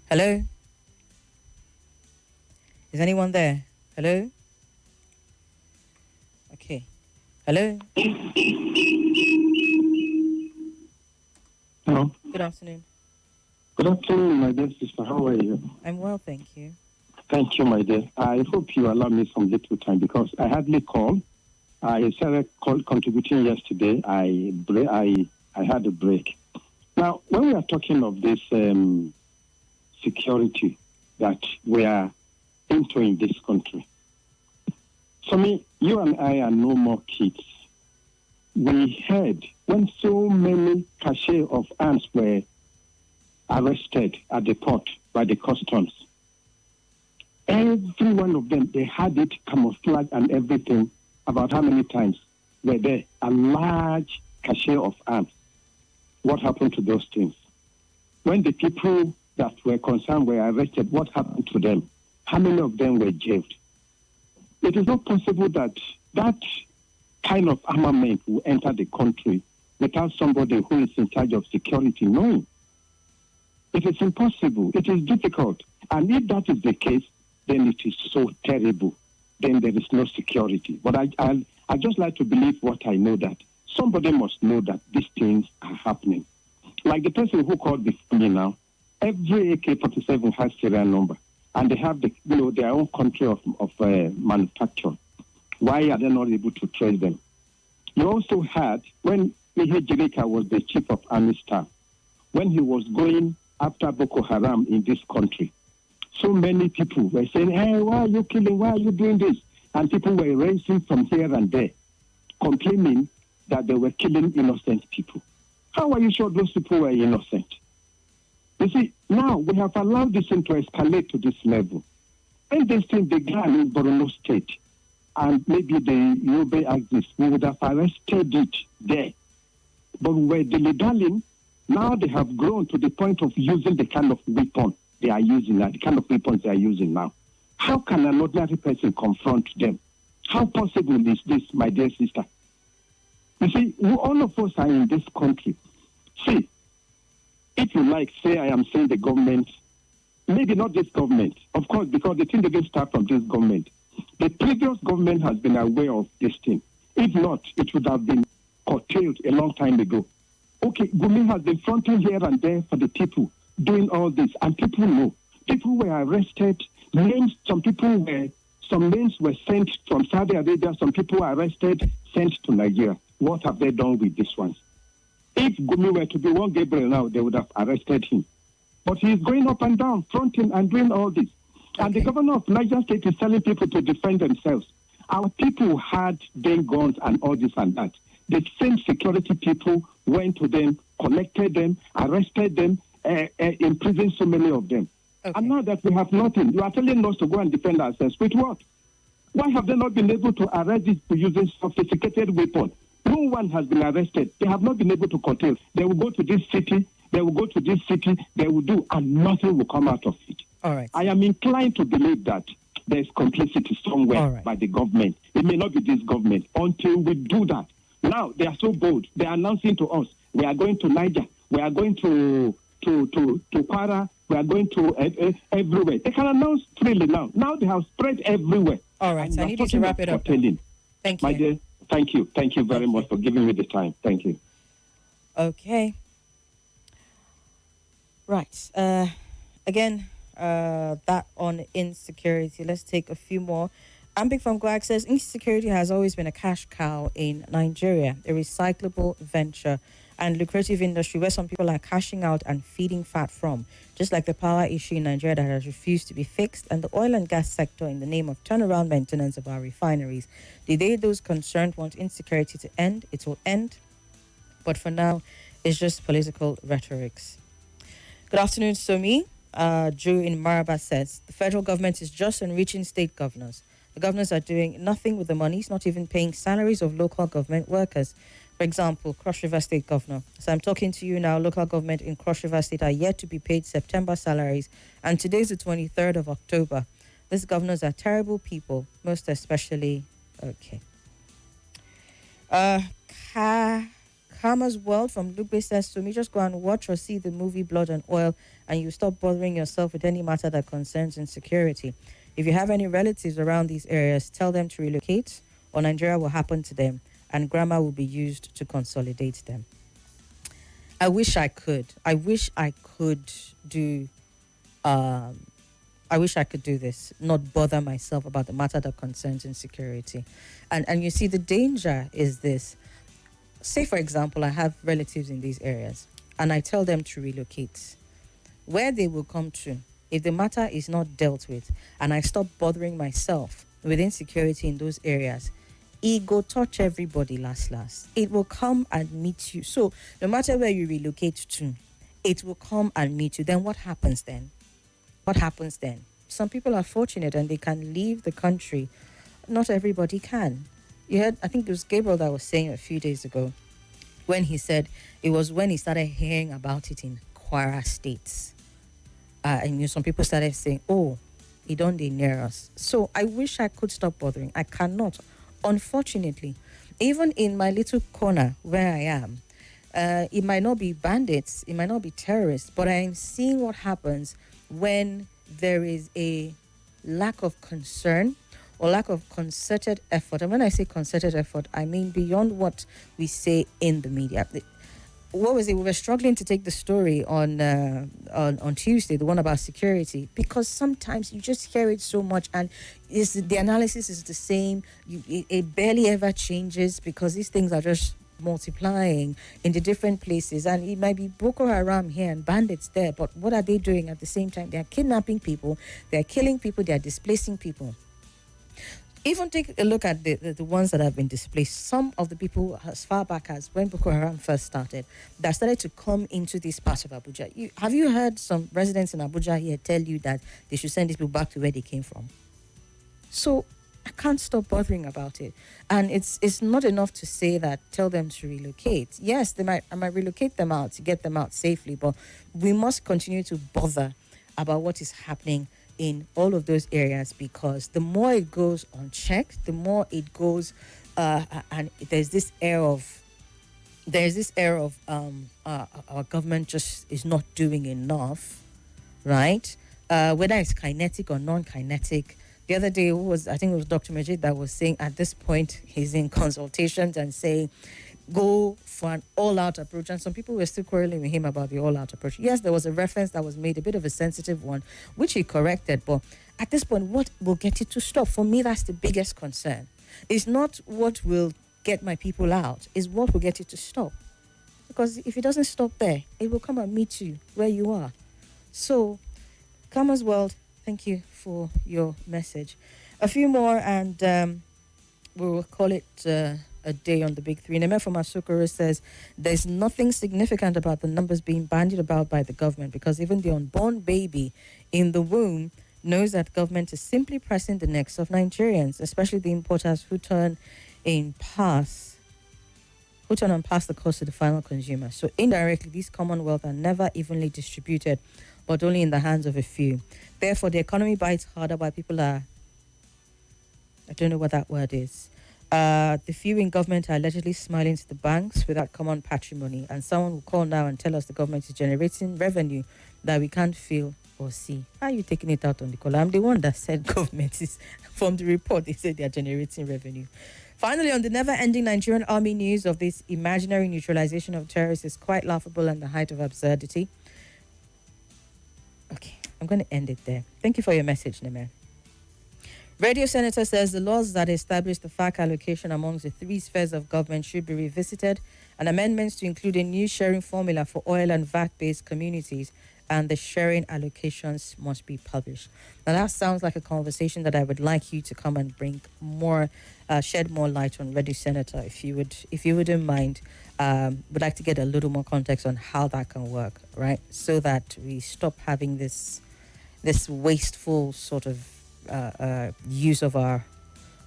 Hello? Is anyone there? Hello? Okay. Hello? Hello. Good afternoon. Good afternoon, my dear sister. How are you? I'm well, thank you. Thank you, my dear. I hope you allow me some little time because I hardly called. I started contributing yesterday. I had a break. Now, when we are talking of this security that we are into in this country, Somi, you and I are no more kids. We heard when so many cache of arms were arrested at the port by the customs. Every one of them, they had it camouflaged and everything. About how many times were there a large cache of arms? What happened to those things? When the people that were concerned were arrested, what happened to them? How many of them were jailed? It is not possible that that kind of armament will enter the country without somebody who is in charge of security knowing. It is impossible. It is difficult. And if that is the case, then it is so terrible. Then there is no security. But I just like to believe what I know, that somebody must know that these things are happening. Like the person who called before me now, every AK-47 has serial number, and they have their own country of manufacture. Why are they not able to trace them? You also had, when Ihe Jirika was the chief of army staff, when he was going after Boko Haram in this country, so many people were saying, hey, why are you killing? Why are you doing this? And people were racing from here and there, complaining that they were killing innocent people. How are you sure those people were innocent? You see, now we have allowed this thing to escalate to this level. When this thing began in Borno State, and maybe the Yobe axis, we would have arrested it there. But we were dilly-dallying. Now they have grown to the point of using the kind of weapon they are using now, the kind of weapons they are using now. How can an ordinary person confront them? How possible is this, my dear sister? You see, all of us are in this country. See, if you like, say I am saying the government, maybe not this government, of course, because the thing doesn't start from this government. The previous government has been aware of this thing. If not, it would have been curtailed a long time ago. Okay, Gumi has been fronting here and there for the people doing all this, and people know. People were arrested. Some names were sent from Saudi Arabia. Some people were arrested, sent to Nigeria. What have they done with these ones? If Gumi were to be one Gabriel now, they would have arrested him. But he is going up and down, fronting and doing all this. Okay. And the governor of Niger State is telling people to defend themselves. Our people had then guns and all this and that. The same security people went to them, collected them, arrested them, imprisoned so many of them. Okay. And now that we have nothing, you are telling us to go and defend ourselves. With what? Why have they not been able to arrest these people using sophisticated weapons? No one has been arrested. They have not been able to curtail. They will go to this city, they will go to this city, they will do, and nothing will come out of it. All right. I am inclined to believe that there's complicity somewhere by the government. It may not be this government until we do that. Now, they are so bold. They are announcing to us, we are going to Niger, we are going to Kwara, we are going to everywhere. They can announce freely now. Now they have spread everywhere. All right, so I need you to wrap it up. Thank you. My dear, thank you. Thank you very much for giving me the time. Thank you. Okay. Right. Again, that on insecurity. Let's take a few more. Ambik from Guag says, insecurity has always been a cash cow in Nigeria, a recyclable venture and lucrative industry where some people are cashing out and feeding fat from, just like the power issue in Nigeria that has refused to be fixed, and the oil and gas sector in the name of turnaround maintenance of our refineries. The day those concerned want insecurity to end, it will end. But for now, it's just political rhetorics. Good afternoon, Somi. Drew in Maraba says, the federal government is just enriching state governors. The governors are doing nothing with the monies, not even paying salaries of local government workers. For example, Cross River State Governor. So I'm talking to you now, local government in Cross River State are yet to be paid September salaries, and today's the 23rd of October. These governors are terrible people, most especially, okay. Karma's World from Lugbe says to me, just go and watch or see the movie Blood and Oil, and you stop bothering yourself with any matter that concerns insecurity. If you have any relatives around these areas, tell them to relocate, or Nigeria will happen to them, and grammar will be used to consolidate them. I wish I could. I wish I could do this, not bother myself about the matter that concerns insecurity. And you see, the danger is this. Say, for example, I have relatives in these areas, and I tell them to relocate. Where they will come to, if the matter is not dealt with, and I stop bothering myself with insecurity in those areas, it go touch everybody last. It will come and meet you. So no matter where you relocate to, it will come and meet you. Then what happens then? Some people are fortunate and they can leave the country. Not everybody can. You heard, I think it was Gabriel that was saying a few days ago, when he said it was when he started hearing about it in Kwara states. And some people started saying, oh, it don't they near us. So I wish I could stop bothering. I cannot. Unfortunately, even in my little corner where I am, it might not be bandits, it might not be terrorists, but I am seeing what happens when there is a lack of concern or lack of concerted effort. And when I say concerted effort, I mean beyond what we say in the media. What was it? We were struggling to take the story on Tuesday, the one about security, because sometimes you just hear it so much and the analysis is the same. It barely ever changes because these things are just multiplying in the different places, and it might be Boko Haram here and bandits there, but what are they doing at the same time? They are kidnapping people, they are killing people, they are displacing people. Even take a look at the ones that have been displaced. Some of the people as far back as when Boko Haram first started, that started to come into this part of Abuja. Have you heard some residents in Abuja here tell you that they should send these people back to where they came from? So I can't stop bothering about it. And it's not enough to say that, tell them to relocate. Yes, I might relocate them out to get them out safely, but we must continue to bother about what is happening in all of those areas, because the more it goes unchecked, the more it goes, and there's this air of our government just is not doing enough, right? Whether it's kinetic or non-kinetic. The other day, I think it was Dr. Majid that was saying at this point he's in consultations and saying go for an all-out approach. And some people were still quarreling with him about the all-out approach. Yes, there was a reference that was made, a bit of a sensitive one, which he corrected. But at this point, what will get it to stop? For me, that's the biggest concern. It's not what will get my people out, it's what will get it to stop. Because if it doesn't stop there, it will come and meet you where you are. So, Commerce World, thank you for your message. A few more and we will call it a day on the big three. Neme from Asukura says, there's nothing significant about the numbers being bandied about by the government, because even the unborn baby in the womb knows that government is simply pressing the necks of Nigerians, especially the importers who turn and pass the cost to the final consumer. So indirectly, these commonwealth are never evenly distributed, but only in the hands of a few. Therefore, the economy bites harder while people are, I don't know what that word is. The few in government are allegedly smiling to the banks without common patrimony, and someone will call now and tell us the government is generating revenue that we can't feel or see. How are you taking it out on the caller? I'm the one that said government is, from the report, they said they are generating revenue. Finally, on the never-ending Nigerian army news of this imaginary neutralization of terrorists is quite laughable and the height of absurdity. Okay, I'm going to end it there. Thank you for your message, Nemer. Radio Senator says the laws that establish the FAC allocation amongst the three spheres of government should be revisited, and amendments to include a new sharing formula for oil and VAT-based communities, and the sharing allocations must be published. Now that sounds like a conversation that I would like you to come and bring more, shed more light on, Radio Senator, if you wouldn't mind. Would like to get a little more context on how that can work, right? So that we stop having this wasteful sort of use of our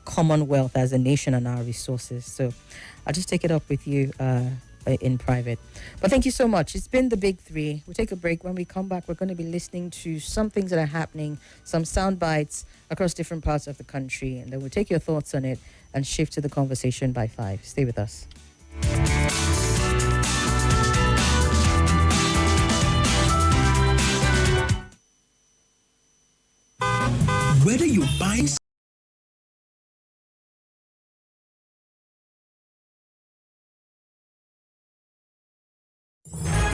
commonwealth as a nation and our resources. So I'll just take it up with you in private. But thank you so much. It's been the big three. We'll take a break. When we come back, we're going to be listening to some things that are happening, some sound bites across different parts of the country, and then we'll take your thoughts on it and shift to the conversation by 5. Stay with us. Whether you buy